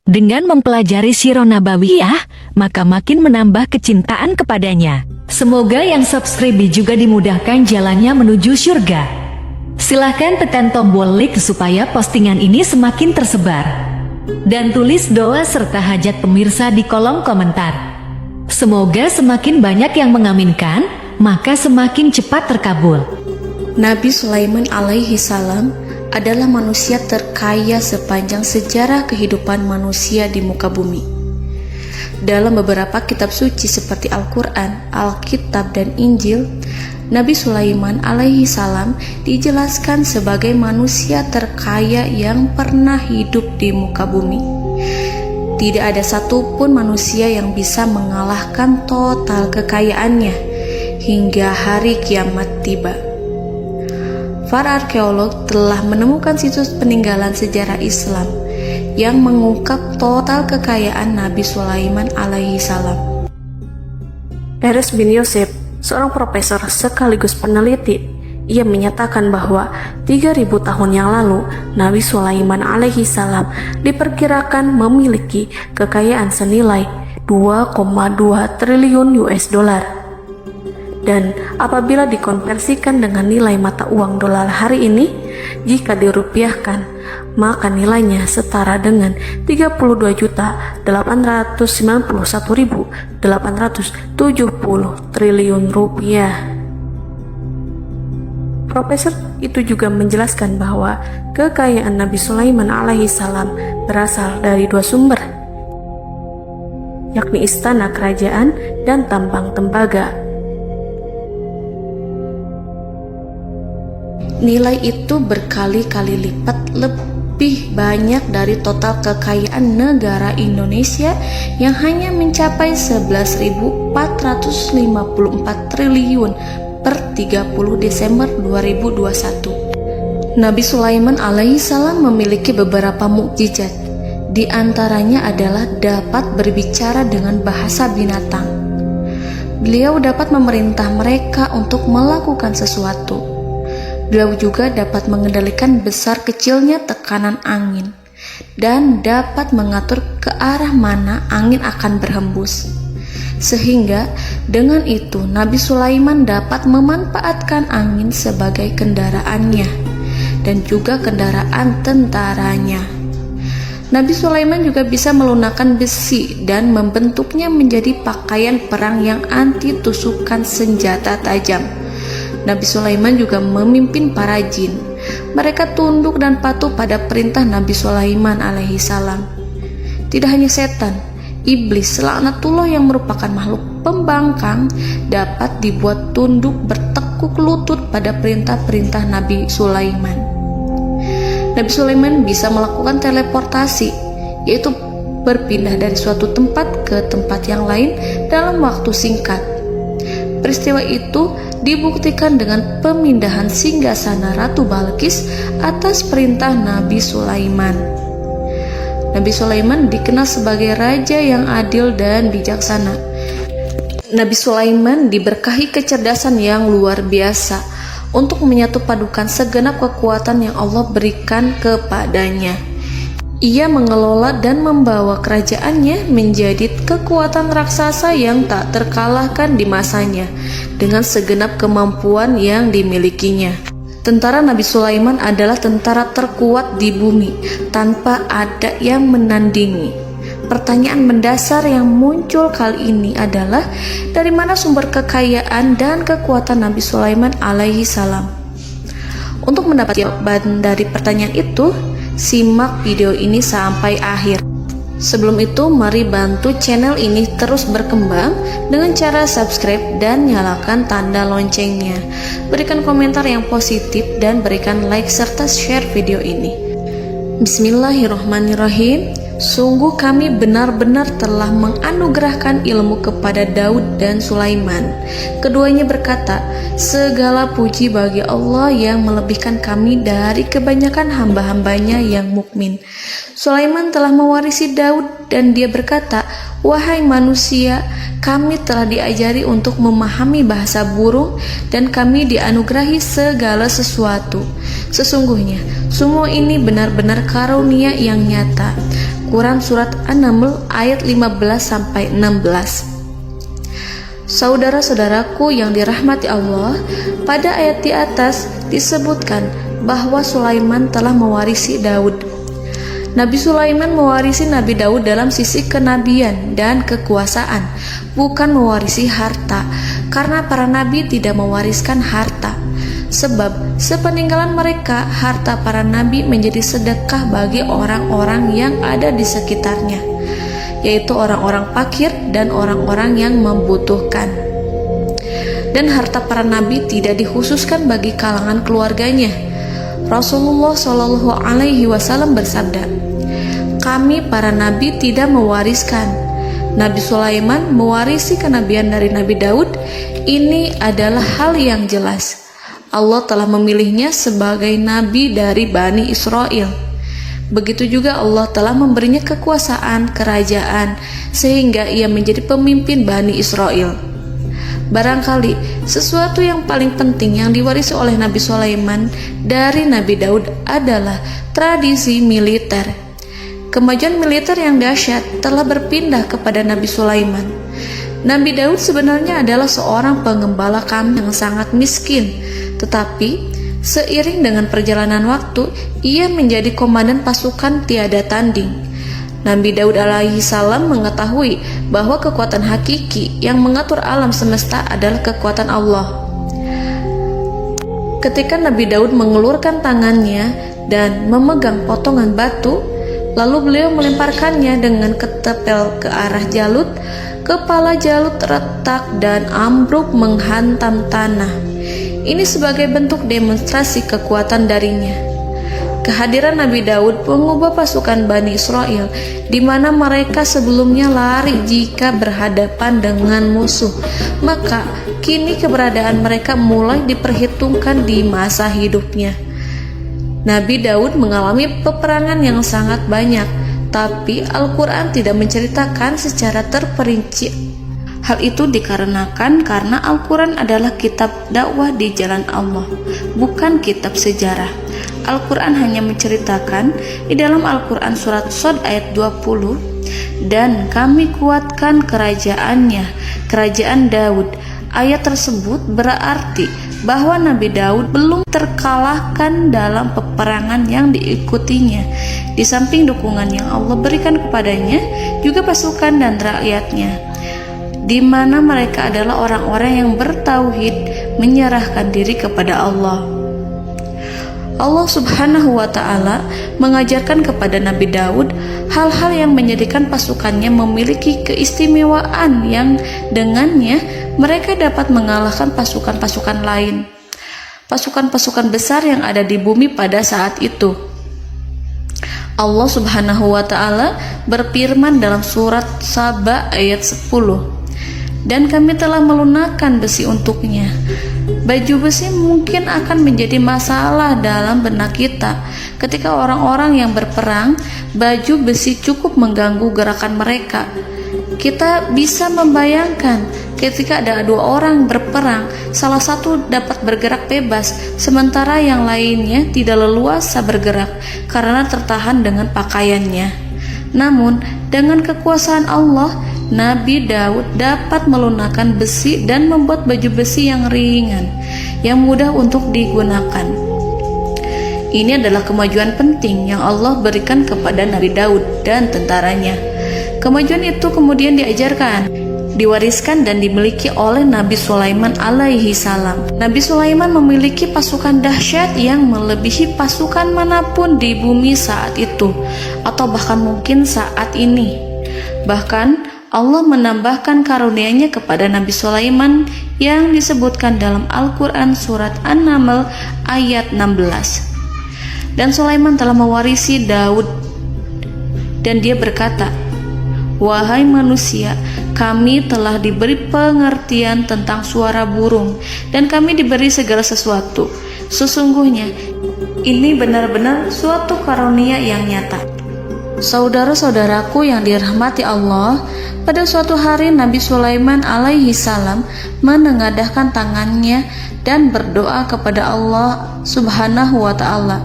Dengan mempelajari Sirah Nabawiyah, maka makin menambah kecintaan kepadanya. Semoga yang subscribe juga dimudahkan jalannya menuju surga. Silahkan tekan tombol like supaya postingan ini semakin tersebar. Dan tulis doa serta hajat pemirsa di kolom komentar. Semoga semakin banyak yang mengaminkan, maka semakin cepat terkabul. Nabi Sulaiman alaihi salam adalah manusia terkaya sepanjang sejarah kehidupan manusia di muka bumi. Dalam beberapa kitab suci seperti Al-Quran, Alkitab, dan Injil, Nabi Sulaiman alaihi salam dijelaskan sebagai manusia terkaya yang pernah hidup di muka bumi. Tidak ada satupun manusia yang bisa mengalahkan total kekayaannya hingga hari kiamat tiba. Para arkeolog telah menemukan situs peninggalan sejarah Islam yang mengungkap total kekayaan Nabi Sulaiman alaihi salam. Erez bin Yosef, seorang profesor sekaligus peneliti, ia menyatakan bahwa 3.000 tahun yang lalu Nabi Sulaiman alaihi salam diperkirakan memiliki kekayaan senilai 2,2 triliun US dollar. Dan apabila dikonversikan dengan nilai mata uang dolar hari ini, jika dirupiahkan, maka nilainya setara dengan 32.891.870 triliun rupiah. Profesor itu juga menjelaskan bahwa kekayaan Nabi Sulaiman alaihi salam berasal dari dua sumber, yakni istana kerajaan dan tambang tembaga. Nilai itu berkali-kali lipat lebih banyak dari total kekayaan negara Indonesia yang hanya mencapai 11.454 triliun per 30 Desember 2021. Nabi Sulaiman alaihi salam memiliki beberapa mukjizat. Di antaranya adalah dapat berbicara dengan bahasa binatang. Beliau dapat memerintah mereka untuk melakukan sesuatu. Beliau juga dapat mengendalikan besar kecilnya tekanan angin dan dapat mengatur ke arah mana angin akan berhembus. Sehingga dengan itu Nabi Sulaiman dapat memanfaatkan angin sebagai kendaraannya dan juga kendaraan tentaranya. Nabi Sulaiman juga bisa melunakkan besi dan membentuknya menjadi pakaian perang yang anti tusukan senjata tajam. Nabi Sulaiman juga memimpin para jin. Mereka tunduk dan patuh pada perintah Nabi Sulaiman alaihi salam. Tidak hanya setan, iblis laknatullah yang merupakan makhluk pembangkang dapat dibuat tunduk bertekuk lutut pada perintah-perintah Nabi Sulaiman. Nabi Sulaiman bisa melakukan teleportasi, yaitu berpindah dari suatu tempat ke tempat yang lain dalam waktu singkat. Peristiwa itu dibuktikan dengan pemindahan singgasana Ratu Balqis atas perintah Nabi Sulaiman. Nabi Sulaiman dikenal sebagai raja yang adil dan bijaksana. Nabi Sulaiman diberkahi kecerdasan yang luar biasa untuk menyatu padukan segenap kekuatan yang Allah berikan kepadanya. Ia mengelola dan membawa kerajaannya menjadi kekuatan raksasa yang tak terkalahkan di masanya dengan segenap kemampuan yang dimilikinya. Tentara Nabi Sulaiman adalah tentara terkuat di bumi tanpa ada yang menandingi. Pertanyaan mendasar yang muncul kali ini adalah dari mana sumber kekayaan dan kekuatan Nabi Sulaiman alaihi salam? Untuk mendapat jawaban dari pertanyaan itu, simak video ini sampai akhir. Sebelum itu, mari bantu channel ini terus berkembang dengan cara subscribe dan nyalakan tanda loncengnya. Berikan komentar yang positif dan berikan like serta share video ini. Bismillahirrahmanirrahim. Sungguh kami benar-benar telah menganugerahkan ilmu kepada Daud dan Sulaiman. Keduanya berkata, segala puji bagi Allah yang melebihkan kami dari kebanyakan hamba-hambanya yang mukmin. Sulaiman telah mewarisi Daud dan dia berkata, "Wahai manusia, kami telah diajari untuk memahami bahasa burung dan kami dianugerahi segala sesuatu. Sesungguhnya, semua ini benar-benar karunia yang nyata." Quran Surat An-Naml ayat 15-16. Saudara-saudaraku yang dirahmati Allah, pada ayat di atas disebutkan bahwa Sulaiman telah mewarisi Daud. Nabi Sulaiman mewarisi Nabi Daud dalam sisi kenabian dan kekuasaan, bukan mewarisi harta, karena para nabi tidak mewariskan harta. Sebab sepeninggalan mereka, harta para nabi menjadi sedekah bagi orang-orang yang ada di sekitarnya, yaitu orang-orang fakir dan orang-orang yang membutuhkan. Dan harta para nabi tidak dikhususkan bagi kalangan keluarganya. Rasulullah Shallallahu Alaihi Wasallam bersabda, "Kami para nabi tidak mewariskan." Nabi Sulaiman mewarisi kenabian dari Nabi Daud. Ini adalah hal yang jelas. Allah telah memilihnya sebagai nabi dari Bani Israel. Begitu juga Allah telah memberinya kekuasaan kerajaan sehingga ia menjadi pemimpin Bani Israel. Barangkali sesuatu yang paling penting yang diwarisi oleh Nabi Sulaiman dari Nabi Daud adalah tradisi militer. Kemajuan militer yang dahsyat telah berpindah kepada Nabi Sulaiman. Nabi Daud sebenarnya adalah seorang pengembala kambing yang sangat miskin, tetapi seiring dengan perjalanan waktu, ia menjadi komandan pasukan tiada tanding. Nabi Daud alaihi salam mengetahui bahwa kekuatan hakiki yang mengatur alam semesta adalah kekuatan Allah. Ketika Nabi Daud mengelurkan tangannya dan memegang potongan batu, lalu beliau melemparkannya dengan ketepel ke arah Jalut, kepala Jalut retak dan ambruk menghantam tanah. Ini sebagai bentuk demonstrasi kekuatan darinya. Kehadiran Nabi Daud mengubah pasukan Bani Israel, di mana mereka sebelumnya lari jika berhadapan dengan musuh. Maka kini keberadaan mereka mulai diperhitungkan di masa hidupnya. Nabi Daud mengalami peperangan yang sangat banyak, tapi Al-Quran tidak menceritakan secara terperinci. Hal itu dikarenakan karena Al-Quran adalah kitab dakwah di jalan Allah, bukan kitab sejarah. Al-Quran hanya menceritakan di dalam Al-Quran surat Shad ayat 20, "Dan kami kuatkan kerajaannya, kerajaan Daud." Ayat tersebut berarti bahwa Nabi Daud belum terkalahkan dalam peperangan yang diikutinya. Di samping dukungan yang Allah berikan kepadanya, juga pasukan dan rakyatnya, di mana mereka adalah orang-orang yang bertauhid, menyerahkan diri kepada Allah. Allah Subhanahu wa Ta'ala mengajarkan kepada Nabi Daud hal-hal yang menjadikan pasukannya memiliki keistimewaan yang dengannya mereka dapat mengalahkan pasukan-pasukan lain, pasukan-pasukan besar yang ada di bumi pada saat itu. Allah Subhanahu wa Ta'ala berfirman dalam surat Saba ayat 10, "Dan kami telah melunakkan besi untuknya." Baju besi mungkin akan menjadi masalah dalam benak kita. Ketika orang-orang yang berperang, baju besi cukup mengganggu gerakan mereka. Kita bisa membayangkan ketika ada dua orang berperang, salah satu dapat bergerak bebas, sementara yang lainnya tidak leluasa bergerak karena tertahan dengan pakaiannya. Namun, dengan kekuasaan Allah, Nabi Daud dapat melunakkan besi dan membuat baju besi yang ringan, yang mudah untuk digunakan. Ini adalah kemajuan penting yang Allah berikan kepada Nabi Daud dan tentaranya. Kemajuan itu kemudian diajarkan, diwariskan dan dimiliki oleh Nabi Sulaiman alaihi salam. Nabi Sulaiman memiliki pasukan dahsyat yang melebihi pasukan manapun di bumi saat itu, atau bahkan mungkin saat ini. Bahkan Allah menambahkan karunia-Nya kepada Nabi Sulaiman yang disebutkan dalam Al-Quran surat An-Naml ayat 16. "Dan Sulaiman telah mewarisi Daud, dan dia berkata, 'Wahai manusia, kami telah diberi pengertian tentang suara burung, dan kami diberi segala sesuatu. Sesungguhnya, ini benar-benar suatu karunia yang nyata.'" Saudara-saudaraku yang dirahmati Allah, pada suatu hari Nabi Sulaiman alaihi salam menengadahkan tangannya dan berdoa kepada Allah Subhanahu wa ta'ala.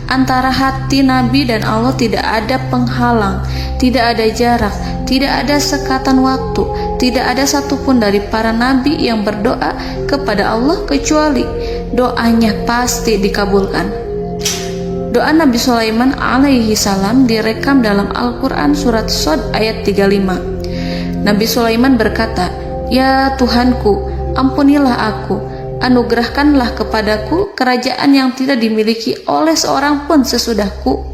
Antara hati Nabi dan Allah tidak ada penghalang, tidak ada jarak, tidak ada sekatan waktu, tidak ada satupun dari para nabi yang berdoa kepada Allah kecuali doanya pasti dikabulkan. Doa Nabi Sulaiman alaihi salam direkam dalam Al-Quran surat Shad ayat 35. Nabi Sulaiman berkata, "Ya Tuhanku, ampunilah aku, anugerahkanlah kepadaku kerajaan yang tidak dimiliki oleh seorang pun sesudahku."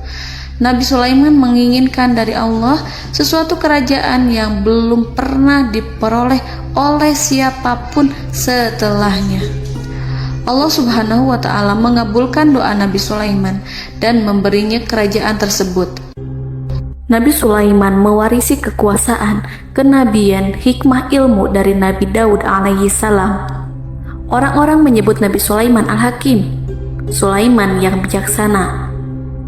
Nabi Sulaiman menginginkan dari Allah sesuatu kerajaan yang belum pernah diperoleh oleh siapapun setelahnya. Allah Subhanahu wa ta'ala mengabulkan doa Nabi Sulaiman dan memberinya kerajaan tersebut. Nabi Sulaiman mewarisi kekuasaan, kenabian, hikmah ilmu dari Nabi Daud alaihi salam. Orang-orang menyebut Nabi Sulaiman Al-Hakim, Sulaiman yang bijaksana.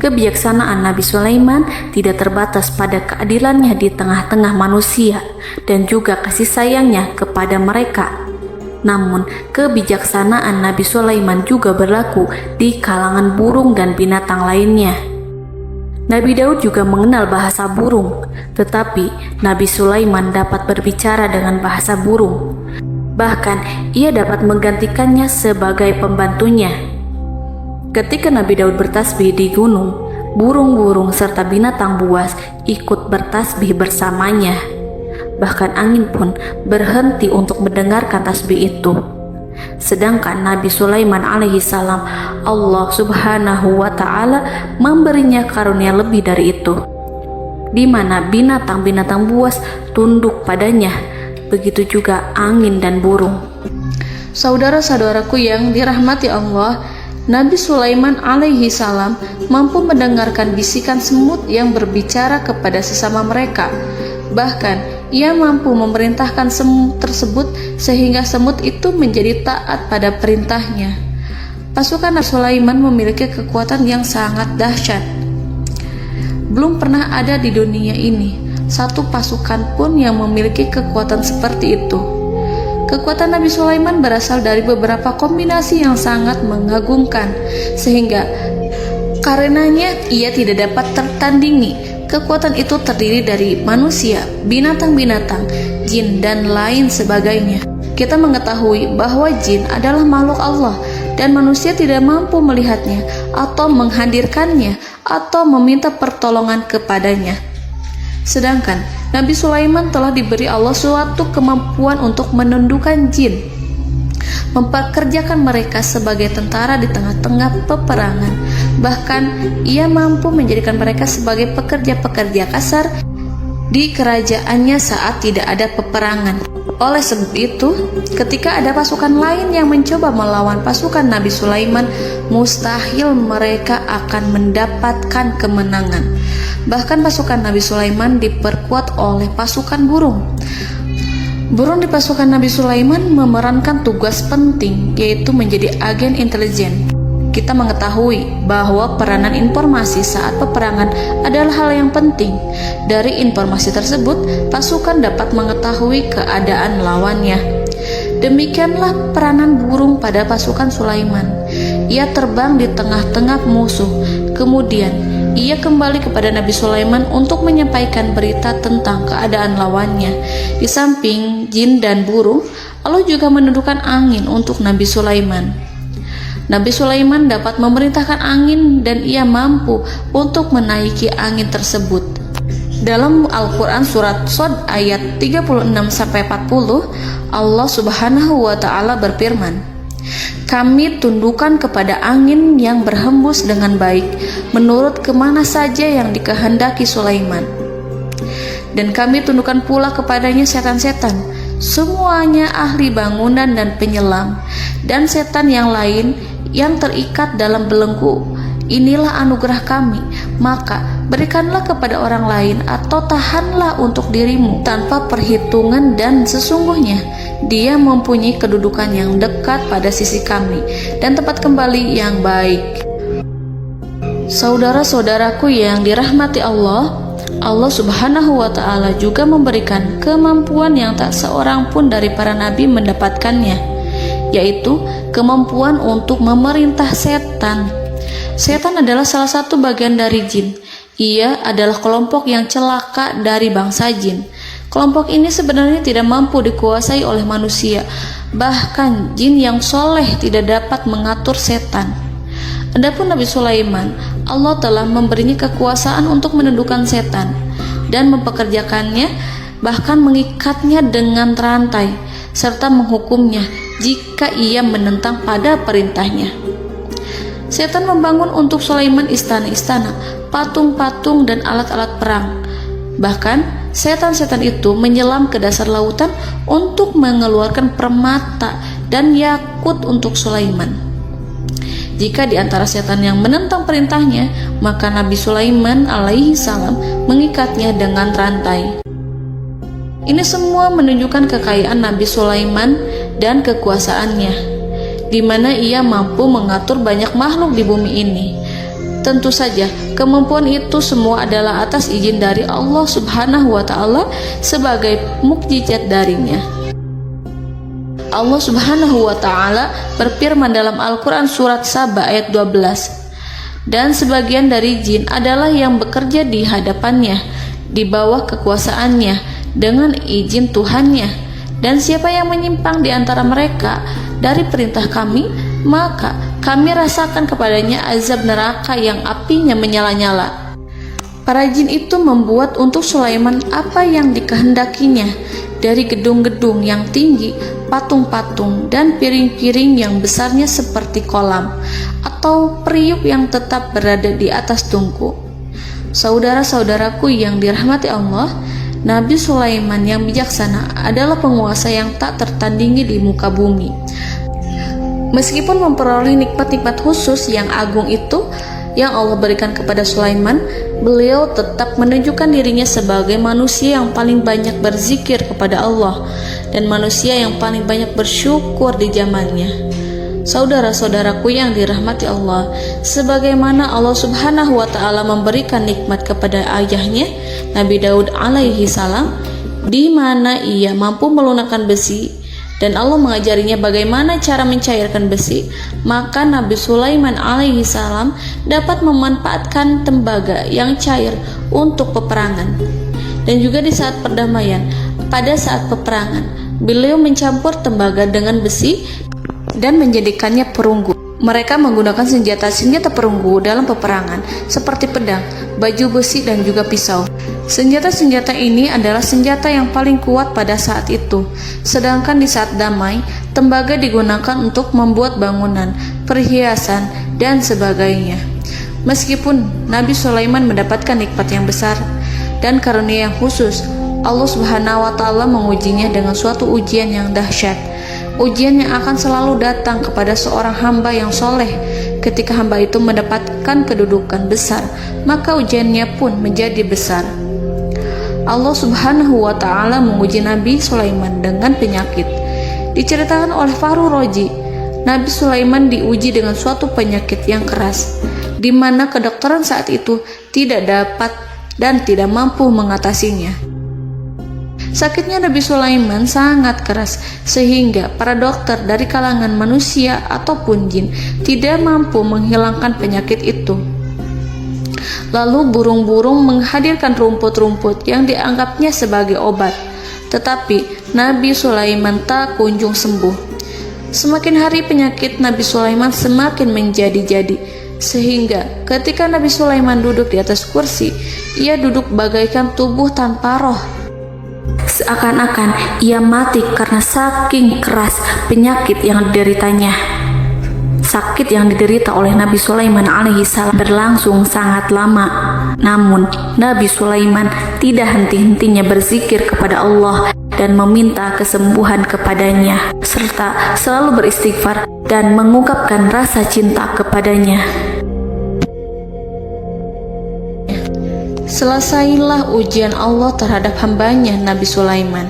Kebijaksanaan Nabi Sulaiman tidak terbatas pada keadilannya di tengah-tengah manusia dan juga kasih sayangnya kepada mereka. Namun, kebijaksanaan Nabi Sulaiman juga berlaku di kalangan burung dan binatang lainnya. Nabi Daud juga mengenal bahasa burung, tetapi Nabi Sulaiman dapat berbicara dengan bahasa burung. Bahkan, ia dapat menggantikannya sebagai pembantunya. Ketika Nabi Daud bertasbih di gunung, burung-burung serta binatang buas ikut bertasbih bersamanya. Bahkan angin pun berhenti untuk mendengarkan tasbih itu. Sedangkan Nabi Sulaiman alaihi salam, Allah Subhanahu wa ta'ala memberinya karunia lebih dari itu, di mana binatang-binatang buas tunduk padanya, begitu juga angin dan burung. Saudara-saudaraku yang dirahmati Allah, Nabi Sulaiman alaihi salam mampu mendengarkan bisikan semut yang berbicara kepada sesama mereka. Bahkan ia mampu memerintahkan semut tersebut sehingga semut itu menjadi taat pada perintahnya. Pasukan Nabi Sulaiman memiliki kekuatan yang sangat dahsyat. Belum pernah ada di dunia ini satu pasukan pun yang memiliki kekuatan seperti itu. Kekuatan Nabi Sulaiman berasal dari beberapa kombinasi yang sangat mengagumkan, sehingga karenanya ia tidak dapat tertandingi. Kekuatan itu terdiri dari manusia, binatang-binatang, jin, dan lain sebagainya. Kita mengetahui bahwa jin adalah makhluk Allah dan manusia tidak mampu melihatnya atau menghadirkannya atau meminta pertolongan kepadanya. Sedangkan Nabi Sulaiman telah diberi Allah suatu kemampuan untuk menundukkan jin, mempekerjakan mereka sebagai tentara di tengah-tengah peperangan. Bahkan ia mampu menjadikan mereka sebagai pekerja-pekerja kasar di kerajaannya saat tidak ada peperangan. Oleh sebab itu, ketika ada pasukan lain yang mencoba melawan pasukan Nabi Sulaiman, mustahil mereka akan mendapatkan kemenangan. Bahkan pasukan Nabi Sulaiman diperkuat oleh pasukan burung. Burung di pasukan Nabi Sulaiman memerankan tugas penting, yaitu menjadi agen intelijen. Kita mengetahui bahwa peranan informasi saat peperangan adalah hal yang penting. Dari informasi tersebut, pasukan dapat mengetahui keadaan lawannya. Demikianlah peranan burung pada pasukan Sulaiman. Ia terbang di tengah-tengah musuh. Kemudian, ia kembali kepada Nabi Sulaiman untuk menyampaikan berita tentang keadaan lawannya. Di samping jin dan burung, Allah juga menundukkan angin untuk Nabi Sulaiman. Nabi Sulaiman dapat memerintahkan angin dan ia mampu untuk menaiki angin tersebut. Dalam Al-Quran surat Shad ayat 36-40, Allah Subhanahu wa ta'ala berfirman, "Kami tundukkan kepada angin yang berhembus dengan baik menurut kemana saja yang dikehendaki Sulaiman. Dan kami tundukkan pula kepadanya setan-setan, semuanya ahli bangunan dan penyelam, dan setan yang lain yang terikat dalam belenggu. Inilah anugerah kami, maka berikanlah kepada orang lain atau tahanlah untuk dirimu tanpa perhitungan, dan sesungguhnya dia mempunyai kedudukan yang dekat pada sisi kami dan tempat kembali yang baik." Saudara-saudaraku yang dirahmati Allah, Allah Subhanahu wa Ta'ala juga memberikan kemampuan yang tak seorang pun dari para nabi mendapatkannya, yaitu kemampuan untuk memerintah setan. Setan adalah salah satu bagian dari jin. Ia adalah kelompok yang celaka dari bangsa jin. Kelompok ini sebenarnya tidak mampu dikuasai oleh manusia. Bahkan jin yang soleh tidak dapat mengatur setan. Adapun Nabi Sulaiman, Allah telah memberinya kekuasaan untuk menundukkan setan dan mempekerjakannya, bahkan mengikatnya dengan rantai serta menghukumnya jika ia menentang pada perintahnya. Setan membangun untuk Sulaiman istana-istana, patung-patung dan alat-alat perang. Bahkan setan-setan itu menyelam ke dasar lautan untuk mengeluarkan permata dan yakut untuk Sulaiman. Jika di antara setan yang menentang perintahnya, maka Nabi Sulaiman alaihi salam mengikatnya dengan rantai. Ini semua menunjukkan kekayaan Nabi Sulaiman dan kekuasaannya, di mana ia mampu mengatur banyak makhluk di bumi ini. Tentu saja, kemampuan itu semua adalah atas izin dari Allah Subhanahu wa Ta'ala sebagai mukjizat darinya. Allah Subhanahu wa Ta'ala berfirman dalam Al-Quran surat Saba ayat 12, dan sebagian dari jin adalah yang bekerja di hadapannya di bawah kekuasaannya dengan izin Tuhannya, dan siapa yang menyimpang di antara mereka dari perintah kami, maka kami rasakan kepadanya azab neraka yang apinya menyala-nyala. Para jin itu membuat untuk Sulaiman apa yang dikehendakinya, dari gedung-gedung yang tinggi, patung-patung, dan piring-piring yang besarnya seperti kolam, atau periuk yang tetap berada di atas tungku. Saudara-saudaraku yang dirahmati Allah, Nabi Sulaiman yang bijaksana adalah penguasa yang tak tertandingi di muka bumi. Meskipun memperoleh nikmat-nikmat khusus yang agung itu yang Allah berikan kepada Sulaiman, beliau tetap menunjukkan dirinya sebagai manusia yang paling banyak berzikir kepada Allah dan manusia yang paling banyak bersyukur di zamannya. Saudara-saudaraku yang dirahmati Allah, sebagaimana Allah Subhanahu wa Ta'ala memberikan nikmat kepada ayahnya Nabi Daud alaihi salam, di mana ia mampu melunakkan besi, dan Allah mengajarinya bagaimana cara mencairkan besi, maka Nabi Sulaiman alaihi salam dapat memanfaatkan tembaga yang cair untuk peperangan. Dan juga di saat perdamaian, pada saat peperangan, beliau mencampur tembaga dengan besi dan menjadikannya perunggu. Mereka menggunakan senjata-senjata perunggu dalam peperangan seperti pedang, baju besi, dan juga pisau. Senjata-senjata ini adalah senjata yang paling kuat pada saat itu. Sedangkan di saat damai, tembaga digunakan untuk membuat bangunan, perhiasan, dan sebagainya. Meskipun Nabi Sulaiman mendapatkan nikmat yang besar dan karunia yang khusus, Allah Subhanahu wa Ta'ala mengujinya dengan suatu ujian yang dahsyat. Ujian yang akan selalu datang kepada seorang hamba yang soleh. Ketika hamba itu mendapatkan kedudukan besar, maka ujiannya pun menjadi besar. Allah Subhanahu wa Ta'ala menguji Nabi Sulaiman dengan penyakit. Diceritakan oleh Fahru Roji, Nabi Sulaiman diuji dengan suatu penyakit yang keras, di mana kedokteran saat itu tidak dapat dan tidak mampu mengatasinya. Sakitnya Nabi Sulaiman sangat keras, sehingga para dokter dari kalangan manusia ataupun jin tidak mampu menghilangkan penyakit itu. Lalu burung-burung menghadirkan rumput-rumput yang dianggapnya sebagai obat, tetapi Nabi Sulaiman tak kunjung sembuh. Semakin hari penyakit Nabi Sulaiman semakin menjadi-jadi, sehingga ketika Nabi Sulaiman duduk di atas kursi, ia duduk bagaikan tubuh tanpa roh. Seakan-akan ia mati karena saking keras penyakit yang dideritanya. Sakit yang diderita oleh Nabi Sulaiman alaihi salam berlangsung sangat lama. Namun Nabi Sulaiman tidak henti-hentinya berzikir kepada Allah dan meminta kesembuhan kepadanya, serta selalu beristighfar dan mengungkapkan rasa cinta kepadanya. Selesailah ujian Allah terhadap hambanya Nabi Sulaiman.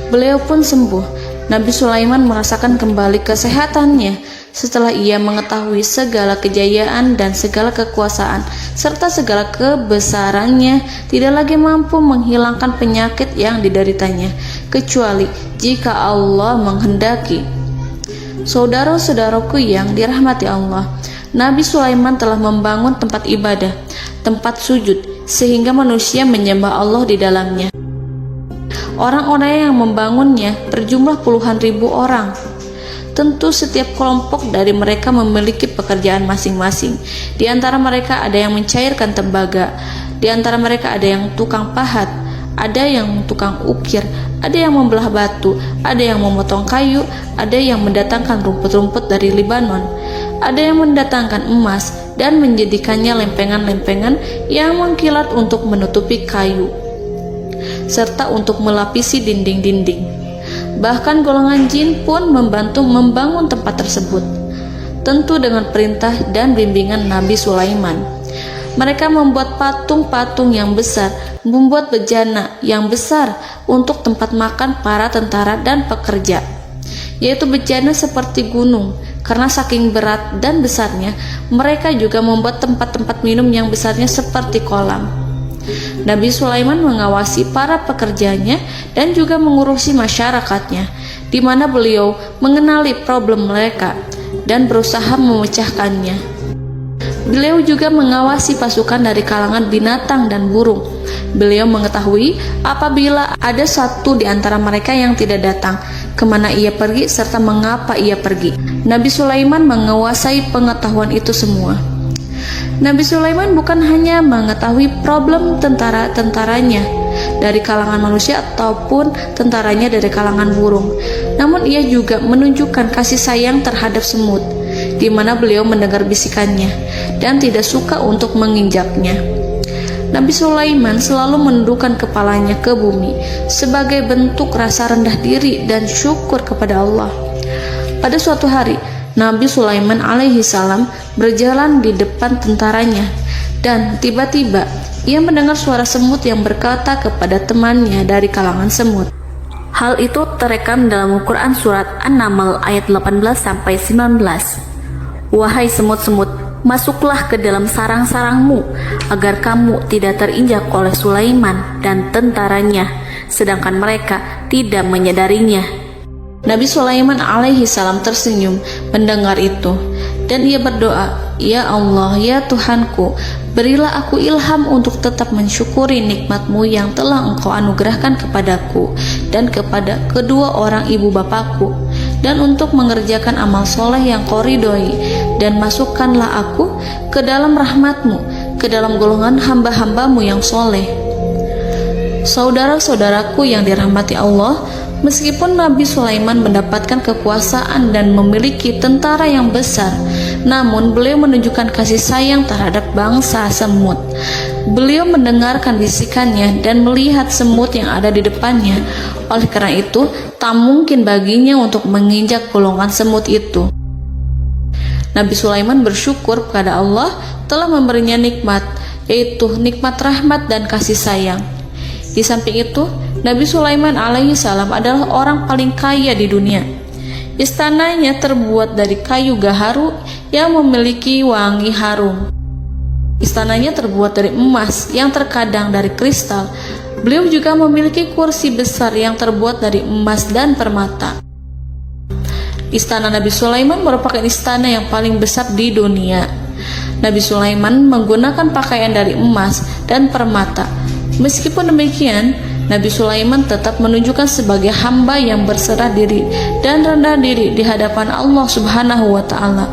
Beliau pun sembuh Nabi Sulaiman merasakan kembali kesehatannya setelah ia mengetahui segala kejayaan dan segala kekuasaan serta segala kebesarannya tidak lagi mampu menghilangkan penyakit yang dideritanya kecuali jika Allah menghendaki. Saudara-saudaraku yang dirahmati Allah, Nabi Sulaiman telah membangun tempat ibadah, tempat sujud, sehingga manusia menyembah Allah di dalamnya. Orang-orang yang membangunnya berjumlah puluhan ribu orang. Tentu setiap kelompok dari mereka memiliki pekerjaan masing-masing. Di antara mereka ada yang mencairkan tembaga, di antara mereka ada yang tukang pahat, ada yang tukang ukir, ada yang membelah batu, ada yang memotong kayu, ada yang mendatangkan rumput-rumput dari Libanon, ada yang mendatangkan emas dan menjadikannya lempengan-lempengan yang mengkilat untuk menutupi kayu, serta untuk melapisi dinding-dinding. Bahkan golongan jin pun membantu membangun tempat tersebut, tentu dengan perintah dan bimbingan Nabi Sulaiman. Mereka membuat patung-patung yang besar, membuat bejana yang besar untuk tempat makan para tentara dan pekerja, yaitu bejana seperti gunung. Karena saking berat dan besarnya, mereka juga membuat tempat-tempat minum yang besarnya seperti kolam. Nabi Sulaiman mengawasi para pekerjanya dan juga mengurusi masyarakatnya, di mana beliau mengenali problem mereka dan berusaha memecahkannya. Beliau juga mengawasi pasukan dari kalangan binatang dan burung. Beliau mengetahui apabila ada satu di antara mereka yang tidak datang, kemana ia pergi serta mengapa ia pergi. Nabi Sulaiman menguasai pengetahuan itu semua. Nabi Sulaiman bukan hanya mengetahui problem tentara-tentaranya dari kalangan manusia ataupun tentaranya dari kalangan burung, namun ia juga menunjukkan kasih sayang terhadap semut, di mana beliau mendengar bisikannya dan tidak suka untuk menginjaknya. Nabi Sulaiman selalu menundukkan kepalanya ke bumi sebagai bentuk rasa rendah diri dan syukur kepada Allah. Pada suatu hari, Nabi Sulaiman alaihi salam berjalan di depan tentaranya dan tiba-tiba ia mendengar suara semut yang berkata kepada temannya dari kalangan semut. Hal itu terekam dalam Al-Quran surat An-Naml ayat 18-19. Wahai semut-semut, masuklah ke dalam sarang-sarangmu agar kamu tidak terinjak oleh Sulaiman dan tentaranya, sedangkan mereka tidak menyadarinya. Nabi Sulaiman alaihi salam tersenyum mendengar itu dan ia berdoa, "Ya Allah, ya Tuhanku, berilah aku ilham untuk tetap mensyukuri nikmat-Mu yang telah Engkau anugerahkan kepadaku dan kepada kedua orang ibu bapakku, dan untuk mengerjakan amal soleh yang Kau ridhoi, dan masukkanlah aku ke dalam rahmat-Mu, ke dalam golongan hamba-hamba-Mu yang soleh." Saudara-saudaraku yang dirahmati Allah, meskipun Nabi Sulaiman mendapatkan kekuasaan dan memiliki tentara yang besar, namun beliau menunjukkan kasih sayang terhadap bangsa semut. Beliau mendengarkan bisikannya dan melihat semut yang ada di depannya. Oleh karena itu, tak mungkin baginya untuk menginjak golongan semut itu. Nabi Sulaiman bersyukur kepada Allah telah memberinya nikmat, yaitu nikmat rahmat dan kasih sayang. Di samping itu, Nabi Sulaiman alaihi salam adalah orang paling kaya di dunia. Istananya terbuat dari kayu gaharu yang memiliki wangi harum. Istananya terbuat dari emas yang terkadang dari kristal. Beliau juga memiliki kursi besar yang terbuat dari emas dan permata. Istana Nabi Sulaiman merupakan istana yang paling besar di dunia. Nabi Sulaiman menggunakan pakaian dari emas dan permata. Meskipun demikian, Nabi Sulaiman tetap menunjukkan sebagai hamba yang berserah diri dan rendah diri di hadapan Allah Subhanahu wa Ta'ala.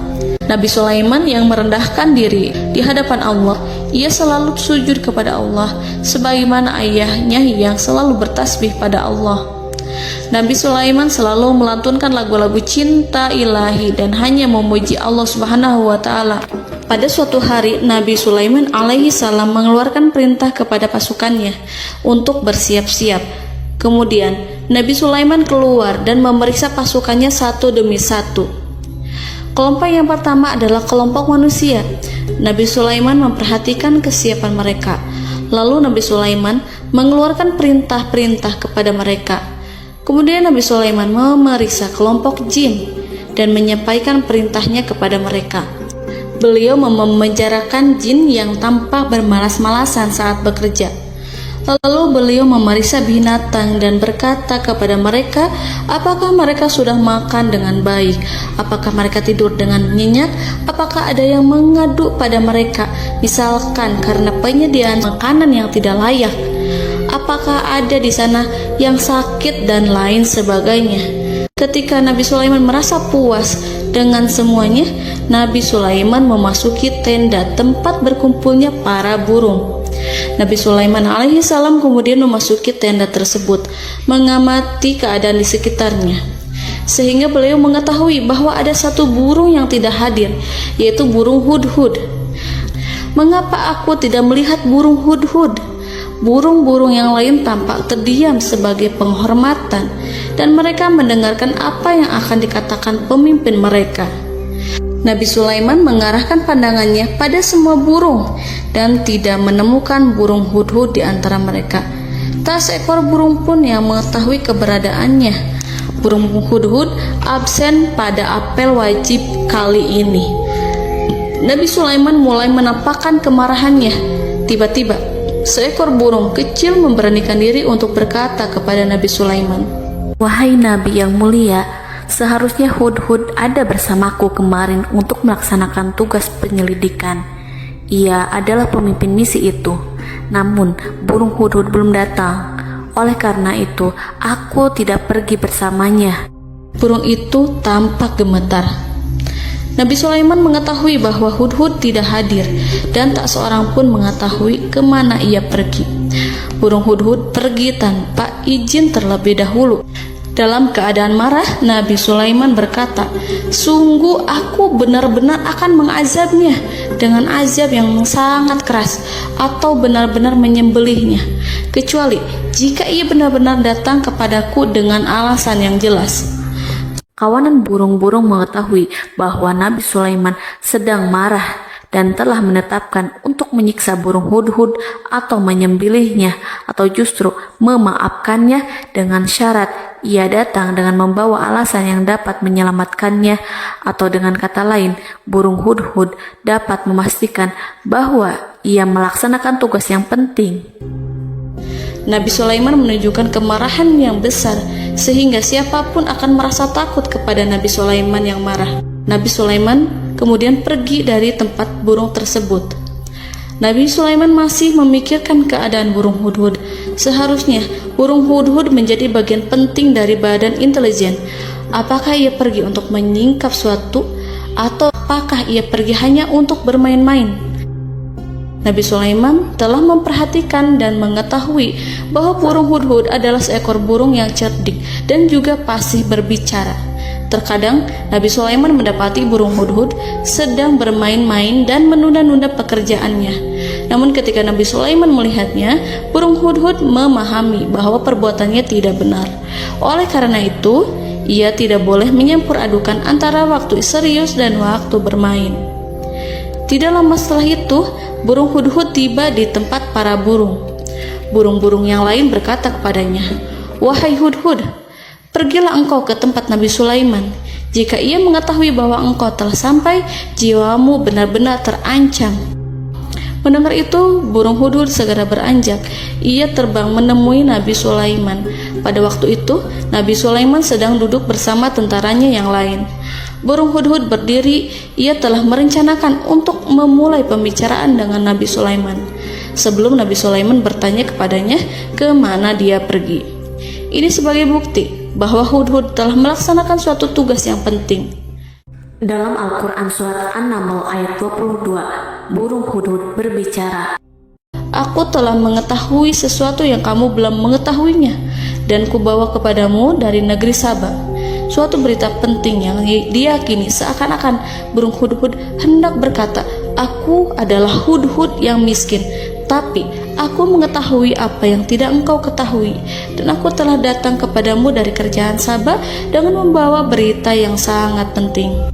Nabi Sulaiman yang merendahkan diri di hadapan Allah, ia selalu sujud kepada Allah, sebagaimana ayahnya yang selalu bertasbih pada Allah. Nabi Sulaiman selalu melantunkan lagu-lagu cinta ilahi dan hanya memuji Allah Subhanahu wa Ta'ala. Pada suatu hari, Nabi Sulaiman alaihi salam mengeluarkan perintah kepada pasukannya untuk bersiap-siap. Kemudian, Nabi Sulaiman keluar dan memeriksa pasukannya satu demi satu. Kelompok yang pertama adalah kelompok manusia. Nabi Sulaiman memperhatikan kesiapan mereka. Lalu Nabi Sulaiman mengeluarkan perintah-perintah kepada mereka. Kemudian Nabi Sulaiman memeriksa kelompok jin dan menyampaikan perintahnya kepada mereka. Beliau memenjarakan jin yang tampak bermalas-malasan saat bekerja. Lalu beliau memeriksa binatang dan berkata kepada mereka, apakah mereka sudah makan dengan baik? Apakah mereka tidur dengan nyenyak? Apakah ada yang mengadu pada mereka, misalkan karena penyediaan makanan yang tidak layak? Apakah ada di sana yang sakit dan lain sebagainya? Ketika Nabi Sulaiman merasa puas dengan semuanya, Nabi Sulaiman memasuki tenda tempat berkumpulnya para burung. Nabi Sulaiman alaihissalam kemudian memasuki tenda tersebut, mengamati keadaan di sekitarnya, sehingga beliau mengetahui bahwa ada satu burung yang tidak hadir, yaitu burung hudhud. Mengapa aku tidak melihat burung hudhud? Burung-burung yang lain tampak terdiam sebagai penghormatan, dan mereka mendengarkan apa yang akan dikatakan pemimpin mereka. Nabi Sulaiman mengarahkan pandangannya pada semua burung dan tidak menemukan burung hudhud di antara mereka. Tak seekor burung pun yang mengetahui keberadaannya. Burung hudhud absen pada apel wajib kali ini. Nabi Sulaiman mulai menampakkan kemarahannya. Tiba-tiba, seekor burung kecil memberanikan diri untuk berkata kepada Nabi Sulaiman, Wahai Nabi yang mulia, seharusnya hudhud ada bersamaku kemarin untuk melaksanakan tugas penyelidikan. Ia adalah pemimpin misi itu. Namun, burung hudhud belum datang. Oleh karena itu, aku tidak pergi bersamanya. Burung itu tampak gemetar. Nabi Sulaiman mengetahui bahwa hudhud tidak hadir dan tak seorang pun mengetahui kemana ia pergi. Burung hudhud pergi tanpa izin terlebih dahulu. Dalam keadaan marah, Nabi Sulaiman berkata, sungguh aku benar-benar akan mengazabnya dengan azab yang sangat keras atau benar-benar menyembelihnya, kecuali jika ia benar-benar datang kepadaku dengan alasan yang jelas. Kawanan burung-burung mengetahui bahwa Nabi Sulaiman sedang marah dan telah menetapkan untuk menyiksa burung hudhud atau menyembelihnya atau justru memaafkannya dengan syarat ia datang dengan membawa alasan yang dapat menyelamatkannya, atau dengan kata lain, burung hudhud dapat memastikan bahwa ia melaksanakan tugas yang penting. Nabi Sulaiman menunjukkan kemarahan yang besar sehingga siapapun akan merasa takut kepada Nabi Sulaiman yang marah. Nabi Sulaiman kemudian pergi dari tempat burung tersebut. Nabi Sulaiman masih memikirkan keadaan burung hudhud. Seharusnya burung hudhud menjadi bagian penting dari badan intelijen. Apakah ia pergi untuk menyingkap suatu, atau apakah ia pergi hanya untuk bermain-main? Nabi Sulaiman telah memperhatikan dan mengetahui bahwa burung hudhud adalah seekor burung yang cerdik dan juga fasih berbicara. Terkadang Nabi Sulaiman mendapati burung hudhud sedang bermain-main dan menunda-nunda pekerjaannya. Namun ketika Nabi Sulaiman melihatnya, burung hudhud memahami bahwa perbuatannya tidak benar. Oleh karena itu, ia tidak boleh menyampur adukan antara waktu serius dan waktu bermain. Tidak lama setelah itu, burung hudhud tiba di tempat para burung. Burung-burung yang lain berkata kepadanya, Wahai hudhud, pergilah engkau ke tempat Nabi Sulaiman. Jika ia mengetahui bahwa engkau telah sampai, jiwamu benar-benar terancam. Mendengar itu, burung hudhud segera beranjak. Ia terbang menemui Nabi Sulaiman. Pada waktu itu, Nabi Sulaiman sedang duduk bersama tentaranya yang lain. Burung hudhud berdiri. Ia telah merencanakan untuk memulai pembicaraan dengan Nabi Sulaiman sebelum Nabi Sulaiman bertanya kepadanya kemana dia pergi. Ini sebagai bukti bahwa hudhud telah melaksanakan suatu tugas yang penting. Dalam Al-Quran Surat An-Naml ayat 22, burung hudhud berbicara, Aku telah mengetahui sesuatu yang kamu belum mengetahuinya, dan kubawa kepadamu dari negeri Saba suatu berita penting yang diyakini seakan-akan burung hudhud hendak berkata, Aku adalah hudhud yang miskin, tapi aku mengetahui apa yang tidak engkau ketahui, dan aku telah datang kepadamu dari kerajaan Saba dengan membawa berita yang sangat penting.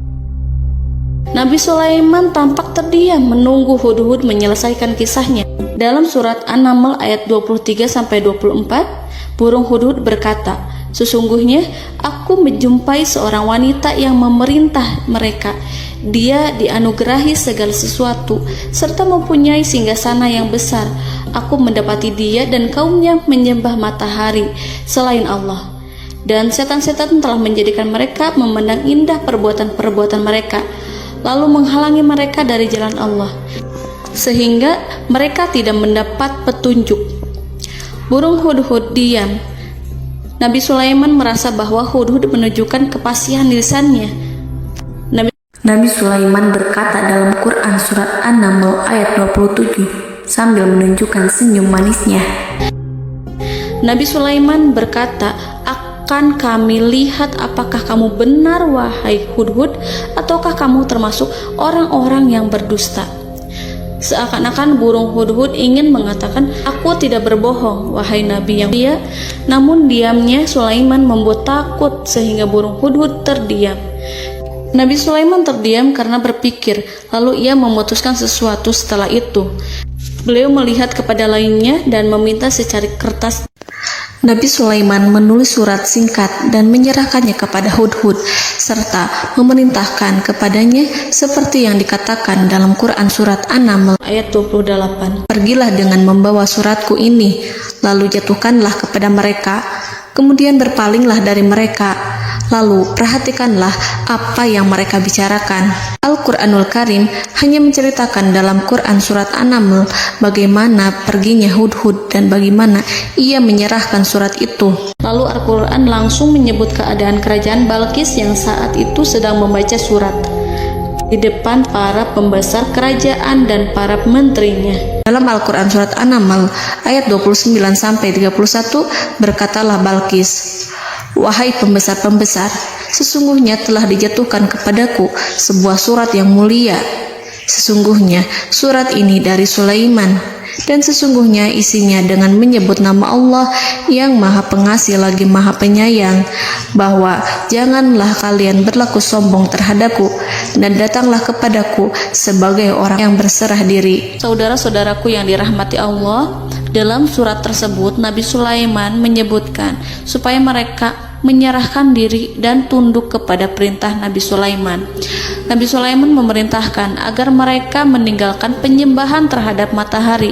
Nabi Sulaiman tampak terdiam menunggu hudhud menyelesaikan kisahnya. Dalam surat An-Naml ayat 23-24, burung hudhud berkata, Sesungguhnya aku menjumpai seorang wanita yang memerintah mereka. Dia dianugerahi segala sesuatu serta mempunyai singgasana yang besar. Aku mendapati dia dan kaumnya menyembah matahari selain Allah. Dan setan-setan telah menjadikan mereka memandang indah perbuatan-perbuatan mereka, lalu menghalangi mereka dari jalan Allah, sehingga mereka tidak mendapat petunjuk. Burung hudhud diam. Nabi Sulaiman merasa bahwa hudhud menunjukkan kepasihan lisannya. Nabi Sulaiman berkata dalam Quran surat An-Naml ayat 27 sambil menunjukkan senyum manisnya. Nabi Sulaiman berkata, "Akan kami lihat apakah kamu benar wahai hudhud, ataukah kamu termasuk orang-orang yang berdusta." Seakan-akan burung hudhud ingin mengatakan, "Aku tidak berbohong wahai Nabi yang mulia." Namun diamnya Sulaiman membuat takut sehingga burung hudhud terdiam. Nabi Sulaiman terdiam karena berpikir, lalu ia memutuskan sesuatu setelah itu. Beliau melihat kepada lainnya dan meminta secari kertas. Nabi Sulaiman menulis surat singkat dan menyerahkannya kepada hudhud, serta memerintahkan kepadanya seperti yang dikatakan dalam Quran surat An-Naml ayat 28. "Pergilah dengan membawa suratku ini, lalu jatuhkanlah kepada mereka, kemudian berpalinglah dari mereka, lalu perhatikanlah apa yang mereka bicarakan." Al-Quranul Karim hanya menceritakan dalam Quran surat An-Naml bagaimana perginya hudhud dan bagaimana ia menyerahkan surat itu. Lalu Al-Quran langsung menyebut keadaan kerajaan Balqis yang saat itu sedang membaca surat di depan para pembesar kerajaan dan para menterinya. Dalam Al-Quran surat An-Naml ayat 29-31 berkatalah Balqis, "Wahai pembesar-pembesar, sesungguhnya telah dijatuhkan kepadaku sebuah surat yang mulia. Sesungguhnya surat ini dari Sulaiman, dan sesungguhnya isinya dengan menyebut nama Allah yang Maha Pengasih lagi Maha Penyayang, bahwa janganlah kalian berlaku sombong terhadapku, dan datanglah kepadaku sebagai orang yang berserah diri." Saudara-saudaraku yang dirahmati Allah, dalam surat tersebut Nabi Sulaiman menyebutkan supaya mereka menyerahkan diri dan tunduk kepada perintah Nabi Sulaiman. Nabi Sulaiman memerintahkan agar mereka meninggalkan penyembahan terhadap matahari.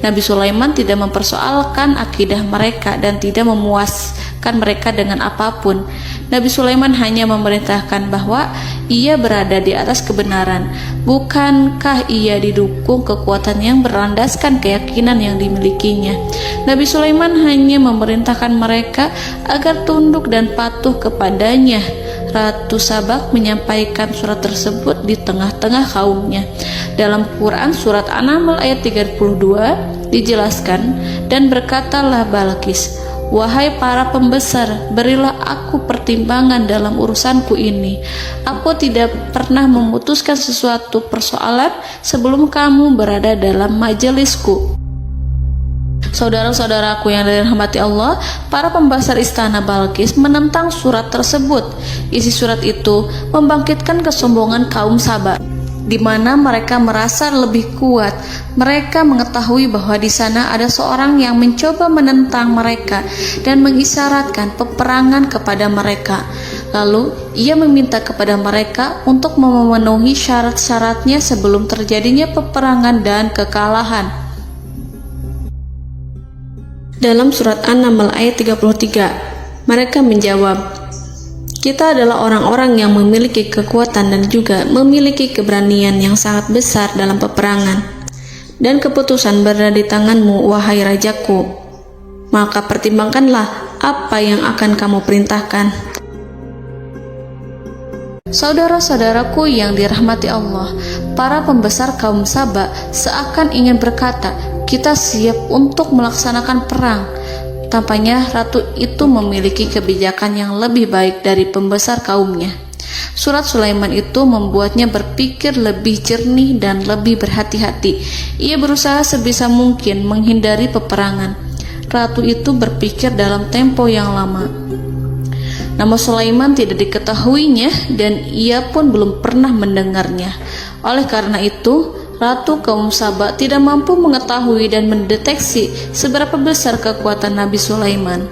Nabi Sulaiman tidak mempersoalkan akidah mereka dan tidak memuaskan mereka dengan apapun. Nabi Sulaiman hanya memerintahkan bahwa ia berada di atas kebenaran. Bukankah ia didukung kekuatan yang berlandaskan keyakinan yang dimilikinya? Nabi Sulaiman hanya memerintahkan mereka agar tunduk dan patuh kepadanya. Ratu Sabak menyampaikan surat tersebut di tengah-tengah kaumnya. Dalam Quran surat An-Naml ayat 32 dijelaskan, "Dan berkatalah Balqis, wahai para pembesar, berilah aku pertimbangan dalam urusanku ini. Aku tidak pernah memutuskan sesuatu persoalan sebelum kamu berada dalam majelisku." Saudara-saudaraku yang dirahmati Allah, para pembesar istana Balqis menentang surat tersebut. Isi surat itu membangkitkan kesombongan kaum Sabak, di mana mereka merasa lebih kuat. Mereka mengetahui bahwa di sana ada seorang yang mencoba menentang mereka dan mengisyaratkan peperangan kepada mereka. Lalu ia meminta kepada mereka untuk memenuhi syarat-syaratnya sebelum terjadinya peperangan dan kekalahan. Dalam surat An-Naml ayat 33, mereka menjawab, "Kita adalah orang-orang yang memiliki kekuatan dan juga memiliki keberanian yang sangat besar dalam peperangan. Dan keputusan berada di tanganmu, wahai rajaku. Maka pertimbangkanlah apa yang akan kamu perintahkan." Saudara-saudaraku yang dirahmati Allah, para pembesar kaum Sabak seakan ingin berkata, "Kita siap untuk melaksanakan perang." Tampaknya ratu itu memiliki kebijakan yang lebih baik dari pembesar kaumnya. Surat Sulaiman itu membuatnya berpikir lebih jernih dan lebih berhati-hati. Ia berusaha sebisa mungkin menghindari peperangan. Ratu itu berpikir dalam tempo yang lama. Nama Sulaiman tidak diketahuinya dan ia pun belum pernah mendengarnya. Oleh karena itu, Ratu kaum Sabak tidak mampu mengetahui dan mendeteksi seberapa besar kekuatan Nabi Sulaiman.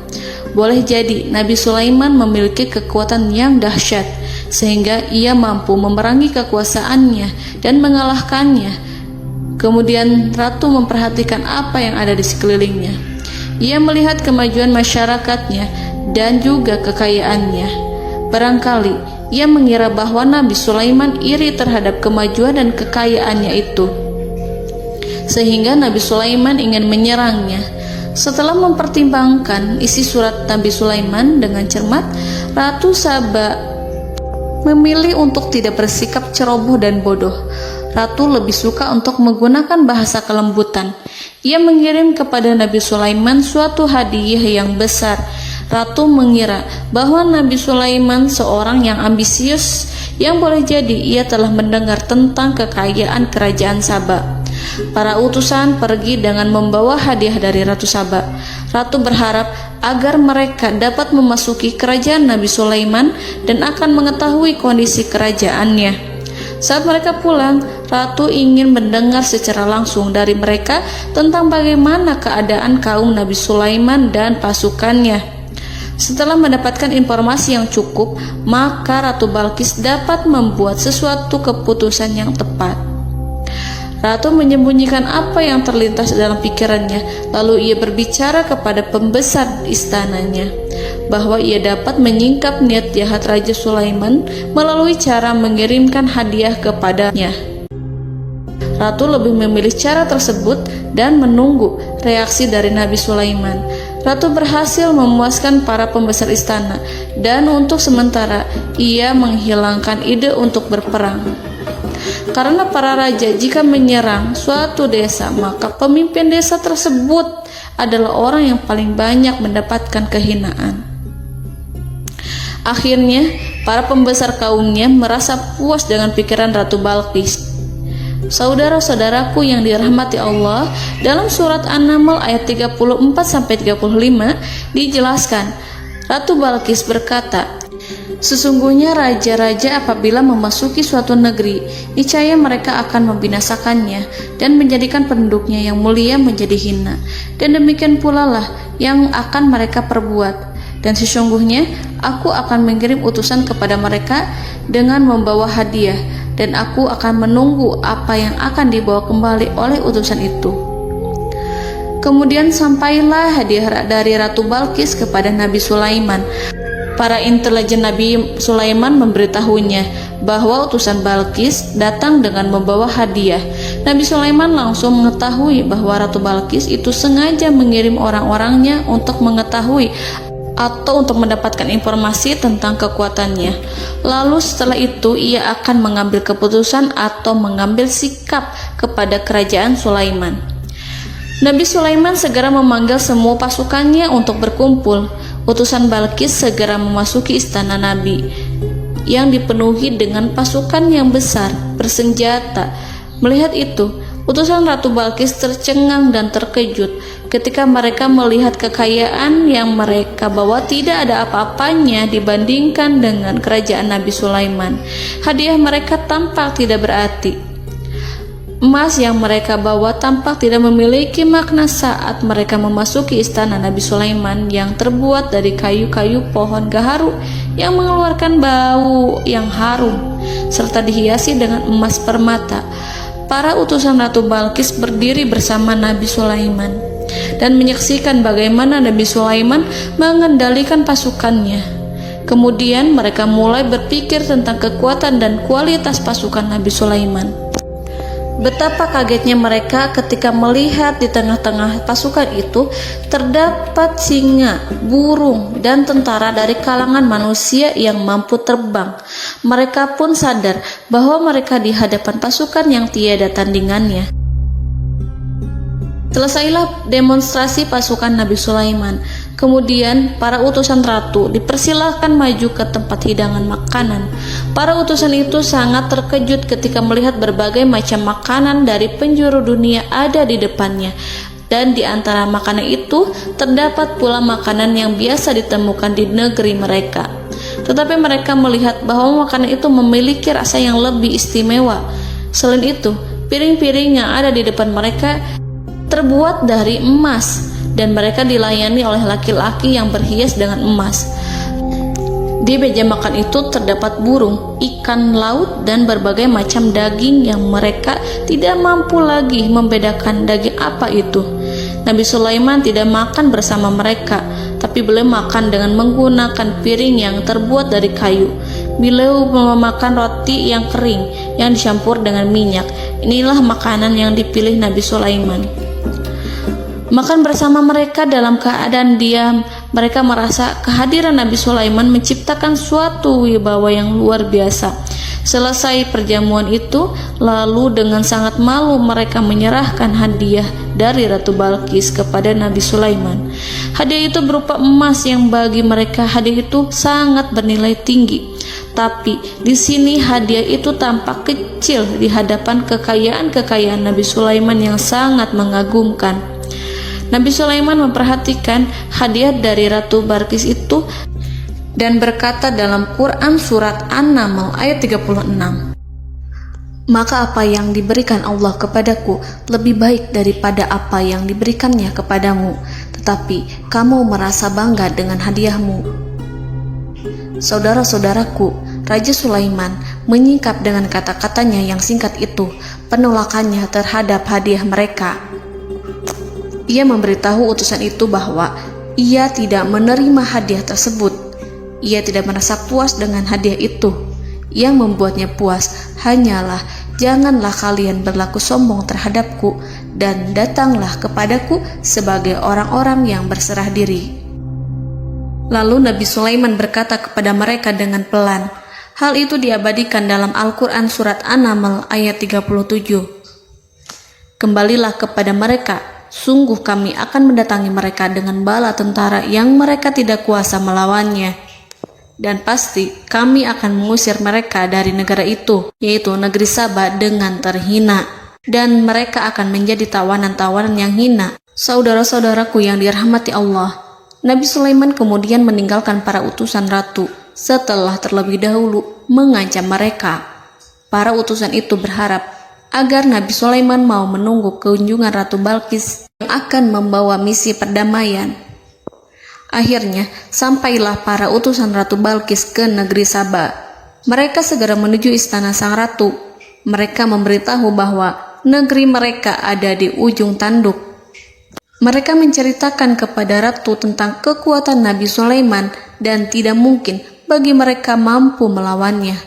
boleh jadi Nabi Sulaiman memiliki kekuatan yang dahsyat, sehingga ia mampu memerangi kekuasaannya dan mengalahkannya. Kemudian ratu memperhatikan apa yang ada di sekelilingnya. Ia melihat kemajuan masyarakatnya dan juga kekayaannya. Barangkali ia mengira bahwa Nabi Sulaiman iri terhadap kemajuan dan kekayaannya itu, sehingga Nabi Sulaiman ingin menyerangnya. Setelah mempertimbangkan isi surat Nabi Sulaiman dengan cermat, Ratu Saba memilih untuk tidak bersikap ceroboh dan bodoh. Ratu lebih suka untuk menggunakan bahasa kelembutan. Ia mengirim kepada Nabi Sulaiman suatu hadiah yang besar. Ratu mengira bahwa Nabi Sulaiman seorang yang ambisius, yang boleh jadi ia telah mendengar tentang kekayaan kerajaan Saba. Para utusan pergi dengan membawa hadiah dari Ratu Saba. Ratu berharap agar mereka dapat memasuki kerajaan Nabi Sulaiman dan akan mengetahui kondisi kerajaannya. Saat mereka pulang, Ratu ingin mendengar secara langsung dari mereka tentang bagaimana keadaan kaum Nabi Sulaiman dan pasukannya. Setelah mendapatkan informasi yang cukup, maka Ratu Balqis dapat membuat sesuatu keputusan yang tepat. Ratu menyembunyikan apa yang terlintas dalam pikirannya, lalu ia berbicara kepada pembesar istananya bahwa ia dapat menyingkap niat jahat Raja Sulaiman melalui cara mengirimkan hadiah kepadanya. Ratu lebih memilih cara tersebut dan menunggu reaksi dari Nabi Sulaiman. Ratu berhasil memuaskan para pembesar istana, dan untuk sementara ia menghilangkan ide untuk berperang. Karena para raja jika menyerang suatu desa, maka pemimpin desa tersebut adalah orang yang paling banyak mendapatkan kehinaan. Akhirnya, para pembesar kaumnya merasa puas dengan pikiran Ratu Balqis. Saudara-saudaraku yang dirahmati Allah, dalam surat An-Naml ayat 34-35 dijelaskan, Ratu Balqis berkata, "Sesungguhnya raja-raja apabila memasuki suatu negeri, niscaya mereka akan membinasakannya dan menjadikan penduduknya yang mulia menjadi hina. Dan demikian pula lah yang akan mereka perbuat. Dan sesungguhnya aku akan mengirim utusan kepada mereka dengan membawa hadiah, dan aku akan menunggu apa yang akan dibawa kembali oleh utusan itu." Kemudian sampailah hadiah dari Ratu Balqis kepada Nabi Sulaiman. Para intelijen Nabi Sulaiman memberitahunya bahwa utusan Balqis datang dengan membawa hadiah. Nabi Sulaiman langsung mengetahui bahwa Ratu Balqis itu sengaja mengirim orang-orangnya untuk mengetahui atau untuk mendapatkan informasi tentang kekuatannya. Lalu setelah itu ia akan mengambil keputusan atau mengambil sikap kepada kerajaan Sulaiman. Nabi Sulaiman segera memanggil semua pasukannya untuk berkumpul. Utusan Balqis segera memasuki istana Nabi yang dipenuhi dengan pasukan yang besar, bersenjata. Melihat itu, utusan Ratu Balqis tercengang dan terkejut ketika mereka melihat kekayaan yang mereka bawa tidak ada apa-apanya dibandingkan dengan kerajaan Nabi Sulaiman. Hadiah mereka tampak tidak berarti. Emas yang mereka bawa tampak tidak memiliki makna saat mereka memasuki istana Nabi Sulaiman yang terbuat dari kayu-kayu pohon gaharu yang mengeluarkan bau yang harum serta dihiasi dengan emas permata. Para utusan Ratu Balqis berdiri bersama Nabi Sulaiman dan menyaksikan bagaimana Nabi Sulaiman mengendalikan pasukannya. Kemudian mereka mulai berpikir tentang kekuatan dan kualitas pasukan Nabi Sulaiman. Betapa kagetnya mereka ketika melihat di tengah-tengah pasukan itu terdapat singa, burung, dan tentara dari kalangan manusia yang mampu terbang. Mereka pun sadar bahwa mereka di hadapan pasukan yang tiada tandingannya. Selesailah demonstrasi pasukan Nabi Sulaiman. Kemudian para utusan ratu dipersilahkan maju ke tempat hidangan makanan. Para utusan itu sangat terkejut ketika melihat berbagai macam makanan dari penjuru dunia ada di depannya. Dan di antara makanan itu terdapat pula makanan yang biasa ditemukan di negeri mereka. Tetapi mereka melihat bahwa makanan itu memiliki rasa yang lebih istimewa. Selain itu, piring-piring yang ada di depan mereka terbuat dari emas dan mereka dilayani oleh laki-laki yang berhias dengan emas. Di meja makan itu terdapat burung, ikan laut, dan berbagai macam daging yang mereka tidak mampu lagi membedakan daging apa itu. Nabi Sulaiman tidak makan bersama mereka, tapi beliau makan dengan menggunakan piring yang terbuat dari kayu. Beliau memakan roti yang kering yang dicampur dengan minyak. Inilah makanan yang dipilih Nabi Sulaiman. Makan bersama mereka dalam keadaan diam, mereka merasa kehadiran Nabi Sulaiman menciptakan suatu wibawa yang luar biasa. Selesai perjamuan itu, lalu dengan sangat malu mereka menyerahkan hadiah dari Ratu Balkis kepada Nabi Sulaiman. Hadiah itu berupa emas yang bagi mereka hadiah itu sangat bernilai tinggi. Tapi di sini hadiah itu tampak kecil di hadapan kekayaan-kekayaan Nabi Sulaiman yang sangat mengagumkan. Nabi Sulaiman memperhatikan hadiah dari Ratu Balkis itu dan berkata dalam Quran surat An-Naml ayat 36, "Maka apa yang diberikan Allah kepadaku lebih baik daripada apa yang diberikannya kepadamu, tetapi kamu merasa bangga dengan hadiahmu." Saudara-saudaraku, Raja Sulaiman menyingkap dengan kata-katanya yang singkat itu penolakannya terhadap hadiah mereka. Ia memberitahu utusan itu bahwa ia tidak menerima hadiah tersebut. Ia tidak merasa puas dengan hadiah itu. Yang membuatnya puas hanyalah, "Janganlah kalian berlaku sombong terhadapku dan datanglah kepadaku sebagai orang-orang yang berserah diri." Lalu Nabi Sulaiman berkata kepada mereka dengan pelan. Hal itu diabadikan dalam Al-Quran surat An-Naml ayat 37. "Kembalilah kepada mereka. Sungguh kami akan mendatangi mereka dengan bala tentara yang mereka tidak kuasa melawannya. Dan pasti kami akan mengusir mereka dari negara itu, yaitu negeri Saba, dengan terhina. Dan mereka akan menjadi tawanan-tawanan yang hina." Saudara-saudaraku yang dirahmati Allah, Nabi Sulaiman kemudian meninggalkan para utusan ratu setelah terlebih dahulu mengancam mereka. Para utusan itu berharap agar Nabi Sulaiman mau menunggu kunjungan Ratu Balkis yang akan membawa misi perdamaian. Akhirnya, sampailah para utusan Ratu Balkis ke negeri Saba. Mereka segera menuju istana sang ratu. Mereka memberitahu bahwa negeri mereka ada di ujung tanduk. Mereka menceritakan kepada ratu tentang kekuatan Nabi Sulaiman dan tidak mungkin bagi mereka mampu melawannya.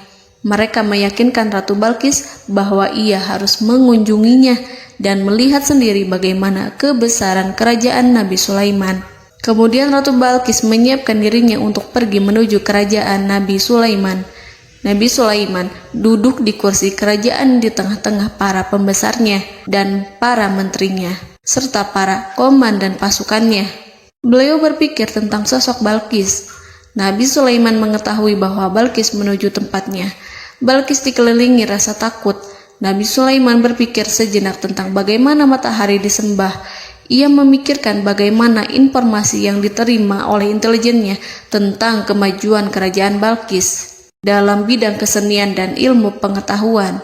Mereka meyakinkan Ratu Balkis bahwa ia harus mengunjunginya dan melihat sendiri bagaimana kebesaran kerajaan Nabi Sulaiman. Kemudian Ratu Balkis menyiapkan dirinya untuk pergi menuju kerajaan Nabi Sulaiman. Nabi Sulaiman duduk di kursi kerajaan di tengah-tengah para pembesarnya dan para menterinya, serta para komandan pasukannya. Beliau berpikir tentang sosok Balkis. Nabi Sulaiman mengetahui bahwa Balkis menuju tempatnya. Balkis dikelilingi rasa takut. Nabi Sulaiman berpikir sejenak tentang bagaimana matahari disembah. Ia memikirkan bagaimana informasi yang diterima oleh intelijennya tentang kemajuan kerajaan Balkis dalam bidang kesenian dan ilmu pengetahuan.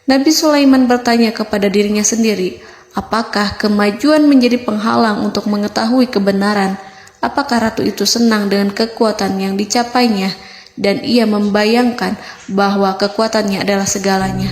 Nabi Sulaiman bertanya kepada dirinya sendiri, apakah kemajuan menjadi penghalang untuk mengetahui kebenaran? Apakah ratu itu senang dengan kekuatan yang dicapainya? Dan ia membayangkan bahwa kekuatannya adalah segalanya.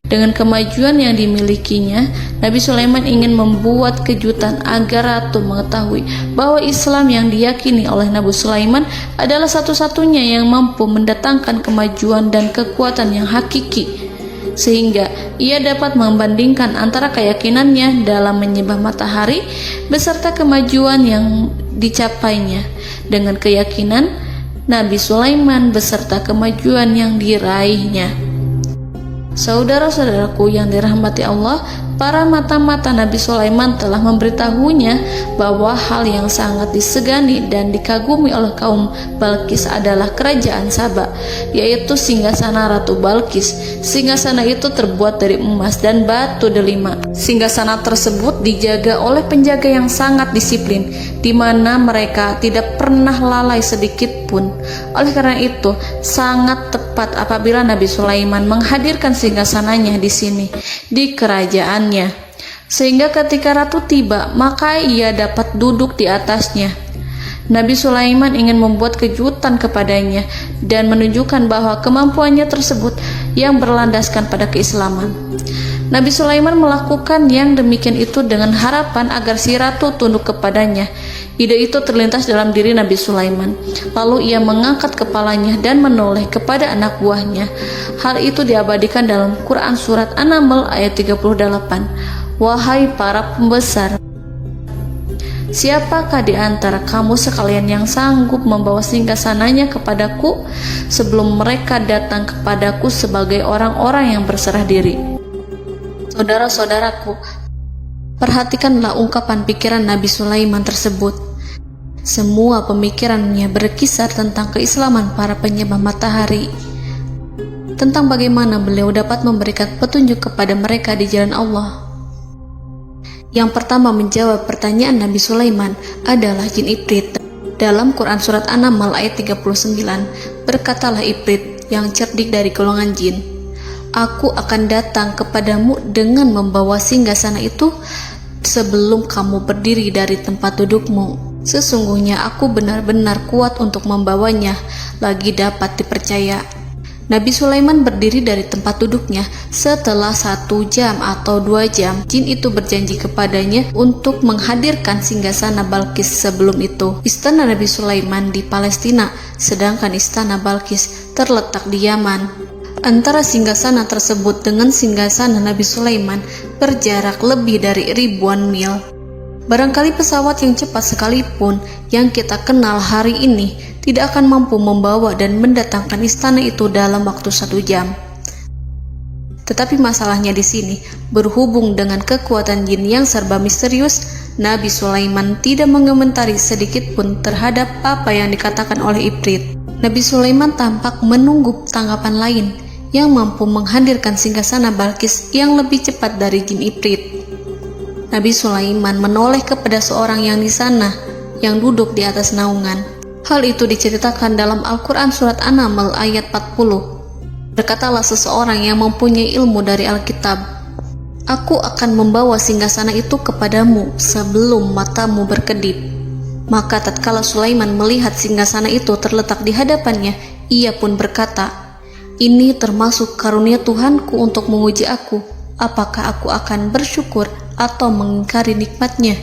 Dengan kemajuan yang dimilikinya, Nabi Sulaiman ingin membuat kejutan agar ratu mengetahui bahwa Islam yang diyakini oleh Nabi Sulaiman adalah satu-satunya yang mampu mendatangkan kemajuan dan kekuatan yang hakiki, sehingga ia dapat membandingkan antara keyakinannya dalam menyembah matahari beserta kemajuan yang dicapainya dengan keyakinan Nabi Sulaiman beserta kemajuan yang diraihnya. Saudara-saudaraku yang dirahmati Allah, para mata-mata Nabi Sulaiman telah memberitahunya bahwa hal yang sangat disegani dan dikagumi oleh kaum Balkis adalah kerajaan Saba, yaitu singgasana Ratu Balkis. Singgasana itu terbuat dari emas dan batu delima. Singgasana tersebut dijaga oleh penjaga yang sangat disiplin, di mana mereka tidak pernah lalai sedikit pun. Oleh karena itu, sangat tepat apabila Nabi Sulaiman menghadirkan singgasananya di sini, di kerajaannya. sehingga ketika ratu tiba, maka ia dapat duduk di atasnya. Nabi Sulaiman ingin membuat kejutan kepadanya dan menunjukkan bahwa kemampuannya tersebut yang berlandaskan pada keislaman. Nabi Sulaiman melakukan yang demikian itu dengan harapan agar si ratu tunduk kepadanya. Ide itu terlintas dalam diri Nabi Sulaiman. Lalu ia mengangkat kepalanya dan menoleh kepada anak buahnya. Hal itu diabadikan dalam Quran Surat An-Naml ayat 38. Wahai para pembesar, siapakah di antara kamu sekalian yang sanggup membawa singgasananya kepadaku sebelum mereka datang kepadaku sebagai orang-orang yang berserah diri? Saudara-saudaraku, perhatikanlah ungkapan pikiran Nabi Sulaiman tersebut. Semua pemikirannya berkisar tentang keislaman para penyembah matahari, tentang bagaimana beliau dapat memberikan petunjuk kepada mereka di jalan Allah. Yang pertama menjawab pertanyaan Nabi Sulaiman adalah jin Ifrit. Dalam Quran Surat An-Naml ayat 39, berkatalah Ifrit yang cerdik dari golongan jin, "Aku akan datang kepadamu dengan membawa singgasana itu sebelum kamu berdiri dari tempat dudukmu. Sesungguhnya aku benar-benar kuat untuk membawanya, lagi dapat dipercaya." Nabi Sulaiman berdiri dari tempat duduknya. Setelah 1 jam atau 2 jam, jin itu berjanji kepadanya untuk menghadirkan singgasana Balkis. Sebelum itu, istana Nabi Sulaiman di Palestina, sedangkan istana Balkis terletak di Yaman. Antara singgasana tersebut dengan singgasana Nabi Sulaiman berjarak lebih dari ribuan mil. Barangkali pesawat yang cepat sekalipun yang kita kenal hari ini tidak akan mampu membawa dan mendatangkan istana itu dalam waktu 1 jam. Tetapi masalahnya di sini, berhubung dengan kekuatan jin yang serba misterius, Nabi Sulaiman tidak mengomentari sedikit pun terhadap apa yang dikatakan oleh Ifrit. Nabi Sulaiman tampak menunggu tanggapan lain yang mampu menghadirkan singgasana Balkis yang lebih cepat dari jin Ifrit. Nabi Sulaiman menoleh kepada seorang yang di sana, yang duduk di atas naungan. Hal itu diceritakan dalam Al-Quran Surat An-Naml ayat 40. Berkatalah seseorang yang mempunyai ilmu dari Alkitab, "Aku akan membawa singgasana itu kepadamu sebelum matamu berkedip." Maka tatkala Sulaiman melihat singgasana itu terletak di hadapannya, ia pun berkata, "Ini termasuk karunia Tuhanku untuk menguji aku, apakah aku akan bersyukur atau mengingkari nikmatnya?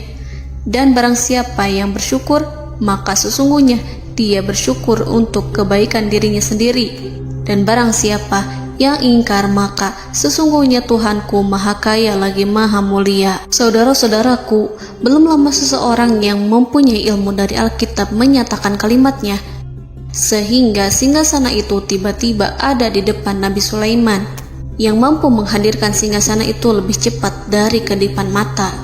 Dan barang siapa yang bersyukur, maka sesungguhnya dia bersyukur untuk kebaikan dirinya sendiri. Dan barang siapa yang ingkar, maka sesungguhnya Tuhanku Maha Kaya lagi Maha Mulia." Saudara-saudaraku, belum lama seseorang yang mempunyai ilmu dari Alkitab menyatakan kalimatnya, sehingga singgasana itu tiba-tiba ada di depan Nabi Sulaiman, yang mampu menghadirkan singgasana itu lebih cepat dari kedipan mata.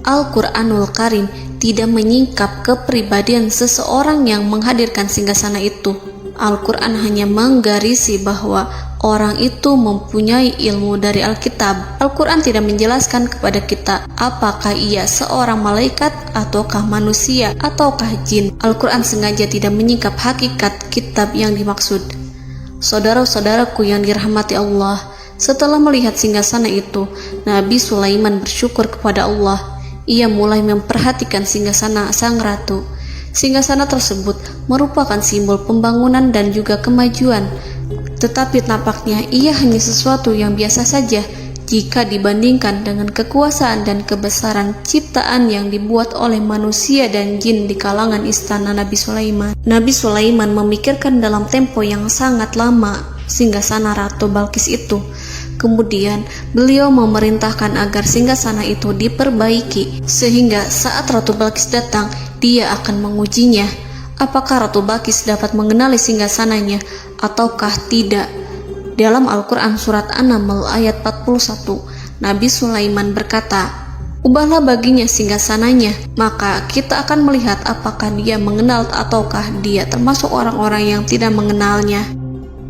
Al-Quranul Karim tidak menyingkap kepribadian seseorang yang menghadirkan singgasana itu. Al-Quran hanya menggarisi bahwa orang itu mempunyai ilmu dari Alkitab. Al-Quran tidak menjelaskan kepada kita apakah ia seorang malaikat, ataukah manusia, ataukah jin. Al-Quran sengaja tidak menyingkap hakikat kitab yang dimaksud. Saudara-saudaraku yang dirahmati Allah, setelah melihat singgasana itu, Nabi Sulaiman bersyukur kepada Allah. Ia mulai memperhatikan singgasana sang ratu. Singgasana tersebut merupakan simbol pembangunan dan juga kemajuan, tetapi nampaknya ia hanya sesuatu yang biasa saja jika dibandingkan dengan kekuasaan dan kebesaran ciptaan yang dibuat oleh manusia dan jin di kalangan istana Nabi Sulaiman. Nabi Sulaiman memikirkan dalam tempo yang sangat lama singgasana Ratu Balkis itu. Kemudian beliau memerintahkan agar singgasana itu diperbaiki, sehingga saat Ratu Balkis datang, dia akan mengujinya. Apakah Ratu Balkis dapat mengenali singgasananya ataukah tidak? Dalam Al-Quran Surat An-Naml ayat 41, Nabi Sulaiman berkata, "Ubahlah baginya singgasananya, maka kita akan melihat apakah dia mengenal ataukah dia termasuk orang-orang yang tidak mengenalnya."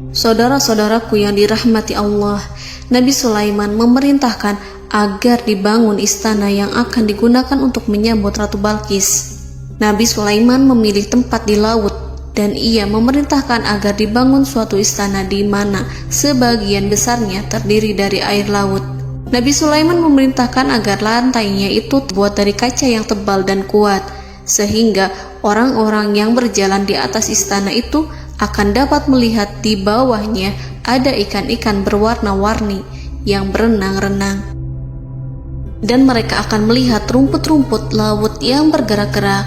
Saudara-saudaraku yang dirahmati Allah, Nabi Sulaiman memerintahkan agar dibangun istana yang akan digunakan untuk menyambut Ratu Balkis. Nabi Sulaiman memilih tempat di laut, dan ia memerintahkan agar dibangun suatu istana di mana sebagian besarnya terdiri dari air laut. Nabi Sulaiman memerintahkan agar lantainya itu terbuat dari kaca yang tebal dan kuat, sehingga orang-orang yang berjalan di atas istana itu akan dapat melihat di bawahnya ada ikan-ikan berwarna-warni yang berenang-renang. Dan mereka akan melihat rumput-rumput laut yang bergerak-gerak.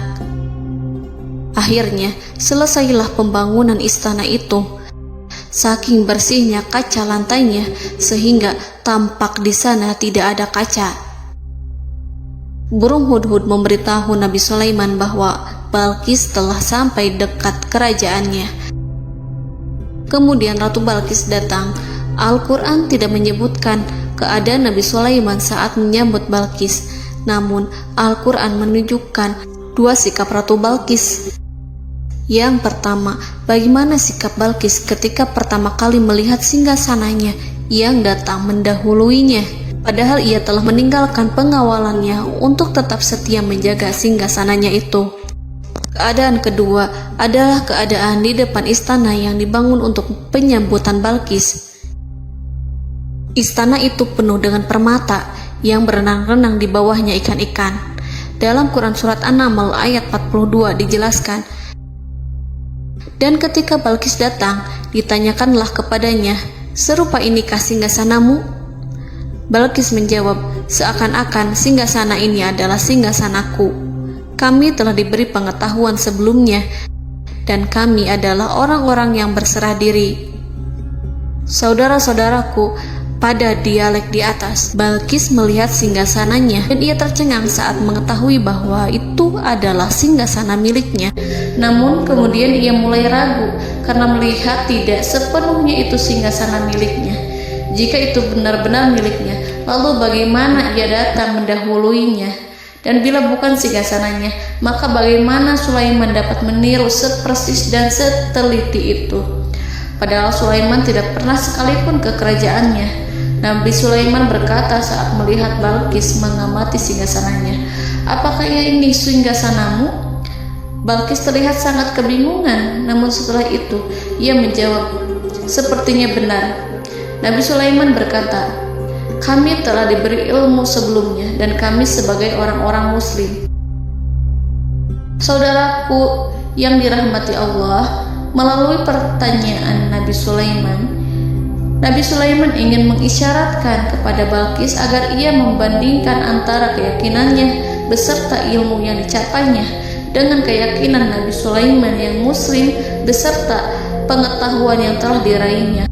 Akhirnya, selesailah pembangunan istana itu. Saking bersihnya kaca lantainya, sehingga tampak di sana tidak ada kaca. Burung hudhud memberitahu Nabi Sulaiman bahwa Balkis telah sampai dekat kerajaannya. Kemudian Ratu Balkis datang. Al-Quran tidak menyebutkan keadaan Nabi Sulaiman saat menyambut Balkis, namun Al-Quran menunjukkan dua sikap Ratu Balkis. Yang pertama, bagaimana sikap Balkis ketika pertama kali melihat singgasananya yang datang mendahuluinya, padahal ia telah meninggalkan pengawalannya untuk tetap setia menjaga singgasananya itu. Keadaan kedua adalah keadaan di depan istana yang dibangun untuk penyambutan Balkis. Istana itu penuh dengan permata yang berenang-renang di bawahnya ikan-ikan. Dalam Quran Surat An-Naml ayat 42 dijelaskan, dan ketika Balkis datang, ditanyakanlah kepadanya, serupa inikah singgasanamu? Balkis menjawab, seakan-akan singgasana ini adalah singgasanaku. Kami telah diberi pengetahuan sebelumnya, dan kami adalah orang-orang yang berserah diri. Saudara-saudaraku, pada dialek di atas, Balkis melihat singgasananya dan ia tercengang saat mengetahui bahwa itu adalah singgasana miliknya. Namun kemudian ia mulai ragu karena melihat tidak sepenuhnya itu singgasana miliknya. Jika itu benar-benar miliknya, lalu bagaimana ia datang mendahuluinya? Dan bila bukan singgasananya, maka bagaimana Sulaiman dapat meniru sepersis dan seteliti itu? Padahal Sulaiman tidak pernah sekalipun ke kerajaannya. Nabi Sulaiman berkata saat melihat Balkis mengamati singgasananya, apakah ini singgasanamu? Balkis terlihat sangat kebingungan, namun setelah itu ia menjawab, sepertinya benar. Nabi Sulaiman berkata, kami telah diberi ilmu sebelumnya dan kami sebagai orang-orang muslim. Saudaraku yang dirahmati Allah, melalui pertanyaan Nabi Sulaiman ingin mengisyaratkan kepada Balkis agar ia membandingkan antara keyakinannya beserta ilmu yang dicapainya dengan keyakinan Nabi Sulaiman yang muslim beserta pengetahuan yang telah diraihnya.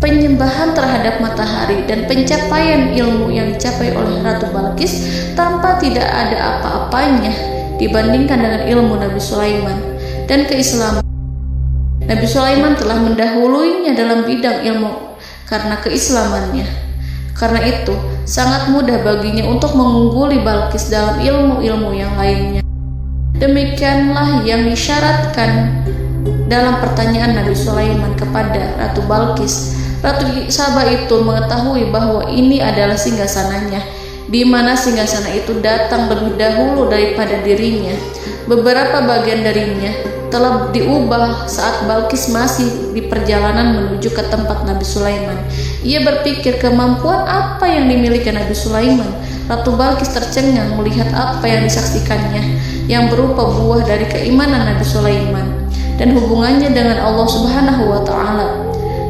Penyembahan terhadap matahari dan pencapaian ilmu yang dicapai oleh Ratu Balkis tanpa tidak ada apa-apanya dibandingkan dengan ilmu Nabi Sulaiman dan keislaman. Nabi Sulaiman telah mendahuluinya dalam bidang ilmu karena keislamannya. Karena itu, sangat mudah baginya untuk mengungguli Balkis dalam ilmu-ilmu yang lainnya. Demikianlah yang disyaratkan dalam pertanyaan Nabi Sulaiman kepada Ratu Balkis. Ratu Saba itu mengetahui bahwa ini adalah singgasananya, di mana singgasana itu datang lebih dahulu daripada dirinya. Beberapa bagian darinya telah diubah saat Balkis masih di perjalanan menuju ke tempat Nabi Sulaiman. Ia berpikir kemampuan apa yang dimiliki Nabi Sulaiman. Ratu Balkis tercengang melihat apa yang disaksikannya, yang berupa buah dari keimanan Nabi Sulaiman dan hubungannya dengan Allah Subhanahu wa Ta'ala.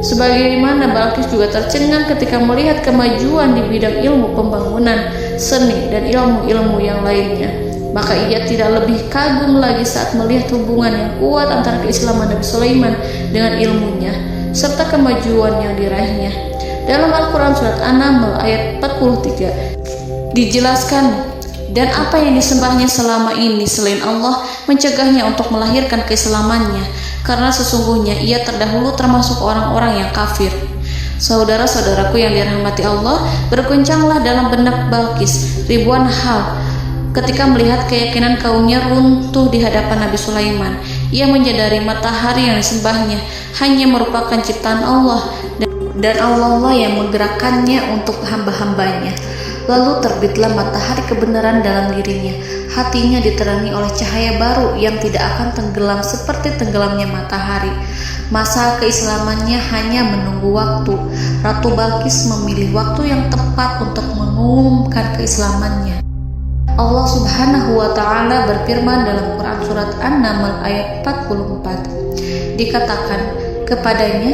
Sebagaimana Balkis juga tercengang ketika melihat kemajuan di bidang ilmu pembangunan, seni, dan ilmu-ilmu yang lainnya. Maka ia tidak lebih kagum lagi saat melihat hubungan yang kuat antara keislaman Nabi Sulaiman dengan ilmunya, serta kemajuan yang diraihnya. Dalam Al-Quran Surat An-Naml ayat 43 dijelaskan, dan apa yang disembahnya selama ini selain Allah mencegahnya untuk melahirkan keislamannya, karena sesungguhnya ia terdahulu termasuk orang-orang yang kafir. Saudara-saudaraku yang dirahmati Allah, berguncanglah dalam benak Balkis ribuan hal ketika melihat keyakinan kaumnya runtuh di hadapan Nabi Sulaiman. Ia menyadari matahari yang disembahnya hanya merupakan ciptaan Allah, dan Allah lah yang menggerakkannya untuk hamba-hambanya. Lalu terbitlah matahari kebenaran dalam dirinya. Hatinya diterangi oleh cahaya baru yang tidak akan tenggelam seperti tenggelamnya matahari. Masa keislamannya hanya menunggu waktu. Ratu Balkis memilih waktu yang tepat untuk mengumumkan keislamannya. Allah Subhanahu wa Ta'ala berfirman dalam Quran Surat An-Naml ayat 44. Dikatakan kepadanya,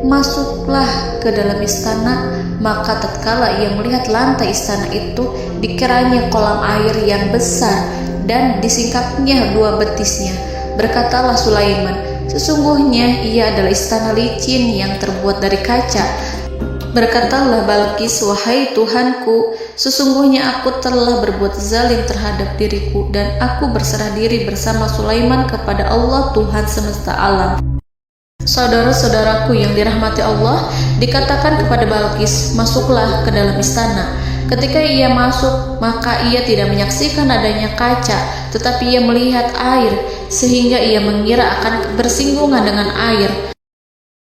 masuklah ke dalam istana. Maka tatkala ia melihat lantai istana itu, dikiranya kolam air yang besar dan disingkapnya 2 betisnya. Berkatalah Sulaiman, sesungguhnya ia adalah istana licin yang terbuat dari kaca. Berkatalah Balkis, wahai Tuhanku, sesungguhnya aku telah berbuat zalim terhadap diriku dan aku berserah diri bersama Sulaiman kepada Allah Tuhan semesta alam. Saudara-saudaraku yang dirahmati Allah, dikatakan kepada Balkis, masuklah ke dalam istana. Ketika ia masuk, maka ia tidak menyaksikan adanya kaca, tetapi ia melihat air, sehingga ia mengira akan bersinggungan dengan air.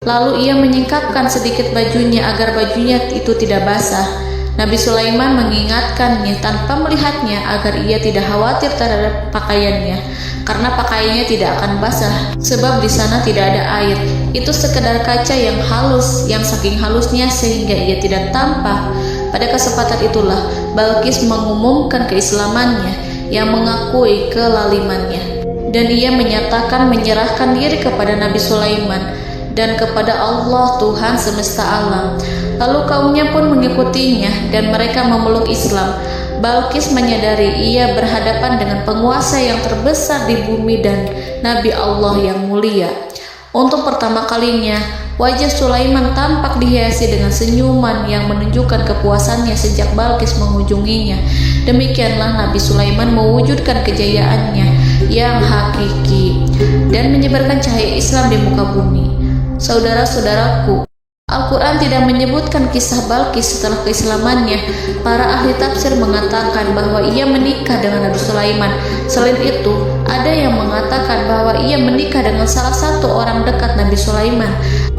Lalu ia menyingkapkan sedikit bajunya agar bajunya itu tidak basah. Nabi Sulaiman mengingatkannya tanpa melihatnya agar ia tidak khawatir terhadap pakaiannya, karena pakaiannya tidak akan basah, sebab di sana tidak ada air. Itu sekedar kaca yang halus, yang saking halusnya sehingga ia tidak tampak. Pada kesempatan itulah Balkis mengumumkan keislamannya yang mengakui kelalimannya, dan ia menyatakan menyerahkan diri kepada Nabi Sulaiman dan kepada Allah Tuhan semesta alam. Lalu kaumnya pun mengikutinya dan mereka memeluk Islam. Balkis menyadari ia berhadapan dengan penguasa yang terbesar di bumi dan Nabi Allah yang mulia. Untuk pertama kalinya, wajah Sulaiman tampak dihiasi dengan senyuman yang menunjukkan kepuasannya sejak Balkis mengunjunginya. Demikianlah Nabi Sulaiman mewujudkan kejayaannya yang hakiki dan menyebarkan cahaya Islam di muka bumi. Saudara-saudaraku, Al-Quran tidak menyebutkan kisah Balkis setelah keislamannya. Para ahli tafsir mengatakan bahwa ia menikah dengan Nabi Sulaiman. Selain itu, ada yang mengatakan bahwa ia menikah dengan salah satu orang dekat Nabi Sulaiman.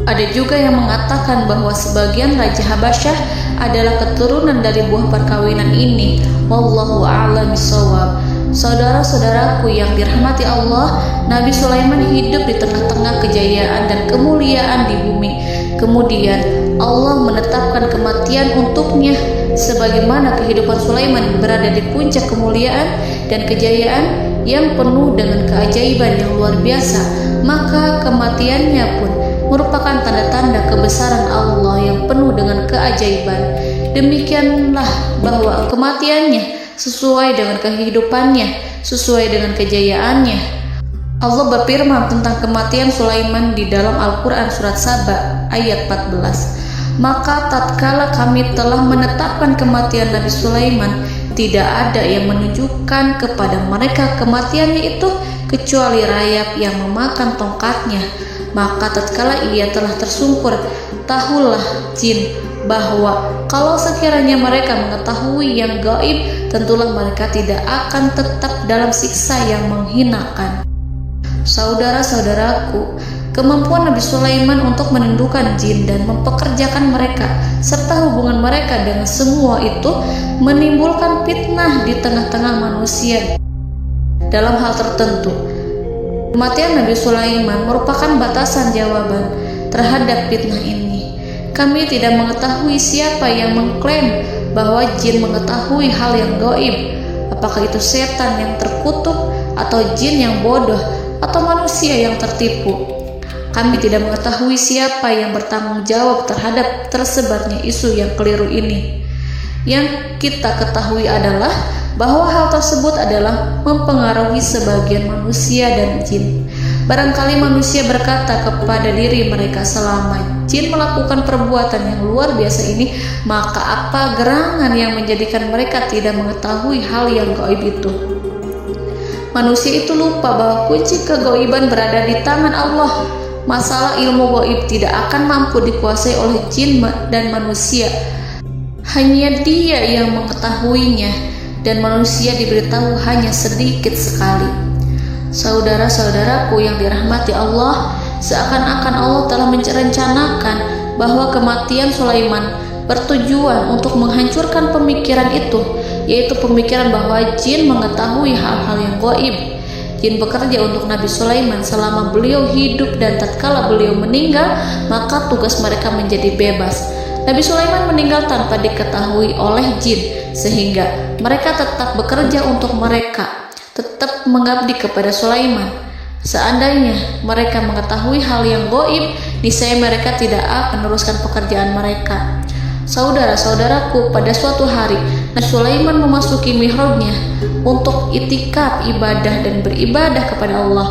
Ada juga yang mengatakan bahwa sebagian Raja Habasyah adalah keturunan dari buah perkawinan ini. Wallahu a'lam bishawab. Saudara-saudaraku yang dirahmati Allah, Nabi Sulaiman hidup di tengah-tengah kejayaan dan kemuliaan di bumi. Kemudian Allah menetapkan kematian untuknya, sebagaimana kehidupan Sulaiman berada di puncak kemuliaan dan kejayaan yang penuh dengan keajaiban yang luar biasa. Maka kematiannya pun merupakan tanda-tanda kebesaran Allah yang penuh dengan keajaiban. Demikianlah bahwa kematiannya sesuai dengan kehidupannya, sesuai dengan kejayaannya. Allah berfirman tentang kematian Sulaiman di dalam Al-Quran Surat Saba ayat 14. Maka tatkala kami telah menetapkan kematian Nabi Sulaiman, tidak ada yang menunjukkan kepada mereka kematiannya itu kecuali rayap yang memakan tongkatnya. Maka tatkala ia telah tersungkur, tahulah jin bahwa kalau sekiranya mereka mengetahui yang gaib, tentulah mereka tidak akan tetap dalam siksa yang menghinakan. Saudara-saudaraku, kemampuan Nabi Sulaiman untuk menundukkan jin dan mempekerjakan mereka serta hubungan mereka dengan semua itu menimbulkan fitnah di tengah-tengah manusia. Dalam hal tertentu, kematian Nabi Sulaiman merupakan batasan jawaban terhadap fitnah ini. Kami tidak mengetahui siapa yang mengklaim bahwa jin mengetahui hal yang gaib. Apakah itu setan yang terkutuk, atau jin yang bodoh, atau manusia yang tertipu? Kami tidak mengetahui siapa yang bertanggung jawab terhadap tersebarnya isu yang keliru ini. Yang kita ketahui adalah bahwa hal tersebut adalah mempengaruhi sebagian manusia dan jin. Barangkali manusia berkata kepada diri mereka, selama jin melakukan perbuatan yang luar biasa ini, maka apa gerangan yang menjadikan mereka tidak mengetahui hal yang gaib itu? Manusia itu lupa bahwa kunci kegaiban berada di tangan Allah. Masalah ilmu gaib tidak akan mampu dikuasai oleh jin dan manusia. Hanya Dia yang mengetahuinya, dan manusia diberitahu hanya sedikit sekali. Saudara-saudaraku yang dirahmati Allah, seakan-akan Allah telah merencanakan bahwa kematian Sulaiman bertujuan untuk menghancurkan pemikiran itu, yaitu pemikiran bahwa jin mengetahui hal-hal yang gaib. Jin bekerja untuk Nabi Sulaiman selama beliau hidup, dan tatkala beliau meninggal, maka tugas mereka menjadi bebas. Nabi Sulaiman meninggal tanpa diketahui oleh jin, sehingga mereka tetap bekerja untuk mereka, tetap mengabdi kepada Sulaiman. Seandainya mereka mengetahui hal yang gaib, niscaya mereka tidak akan meneruskan pekerjaan mereka. Saudara-saudaraku, pada suatu hari Nabi Sulaiman memasuki mihrabnya untuk itikaf ibadah dan beribadah kepada Allah.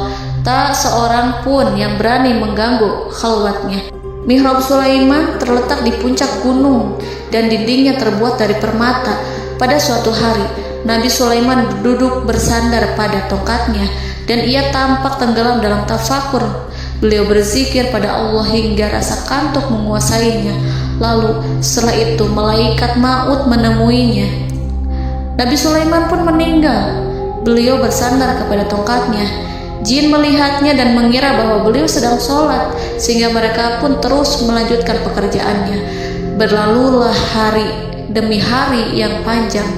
Tak seorang pun yang berani mengganggu khalwatnya. Mihrab Sulaiman terletak di puncak gunung dan dindingnya terbuat dari permata. Pada suatu hari, Nabi Sulaiman duduk bersandar pada tongkatnya dan ia tampak tenggelam dalam tafakur. Beliau berzikir pada Allah hingga rasa kantuk menguasainya. Lalu setelah itu malaikat maut menemuinya. Nabi Sulaiman pun meninggal. Beliau bersandar kepada tongkatnya. Jin melihatnya dan mengira bahwa beliau sedang sholat, sehingga mereka pun terus melanjutkan pekerjaannya. Berlalulah hari demi hari yang panjang.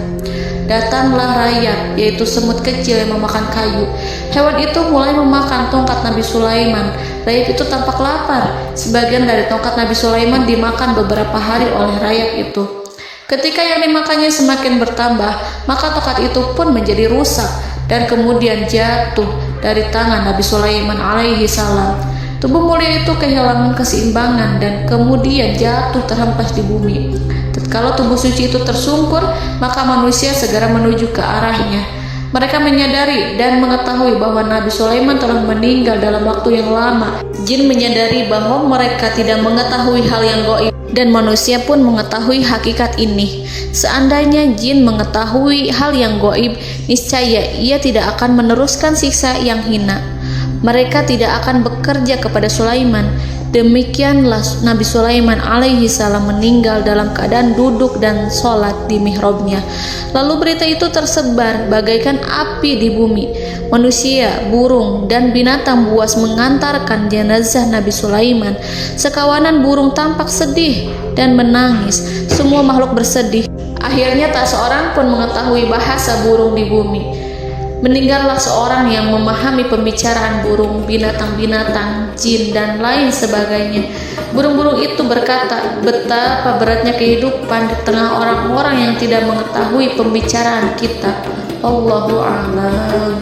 Datanglah rayap, yaitu semut kecil yang memakan kayu. Hewan itu mulai memakan tongkat Nabi Sulaiman. Rayap itu tampak lapar. Sebagian dari tongkat Nabi Sulaiman dimakan beberapa hari oleh rayap itu. Ketika yang dimakannya semakin bertambah, maka tongkat itu pun menjadi rusak dan kemudian jatuh dari tangan Nabi Sulaiman alaihi salam. Tubuh mulia itu kehilangan keseimbangan dan kemudian jatuh terhempas di bumi. Tatkala tubuh suci itu tersungkur, maka manusia segera menuju ke arahnya. Mereka menyadari dan mengetahui bahwa Nabi Sulaiman telah meninggal dalam waktu yang lama. Jin menyadari bahwa mereka tidak mengetahui hal yang gaib, dan manusia pun mengetahui hakikat ini. Seandainya jin mengetahui hal yang gaib, niscaya ia tidak akan meneruskan siksa yang hina. Mereka tidak akan bekerja kepada Sulaiman. Demikianlah Nabi Sulaiman alaihi salam meninggal dalam keadaan duduk dan sholat di mihrabnya. Lalu berita itu tersebar bagaikan api di bumi. Manusia, burung, dan binatang buas mengantarkan jenazah Nabi Sulaiman. Sekawanan burung tampak sedih dan menangis. Semua makhluk bersedih. Akhirnya tak seorang pun mengetahui bahasa burung di bumi. Meninggallah seorang yang memahami pembicaraan burung, binatang-binatang, jin, dan lain sebagainya. Burung-burung itu berkata, betapa beratnya kehidupan di tengah orang-orang yang tidak mengetahui pembicaraan kita. Allahu a'lam.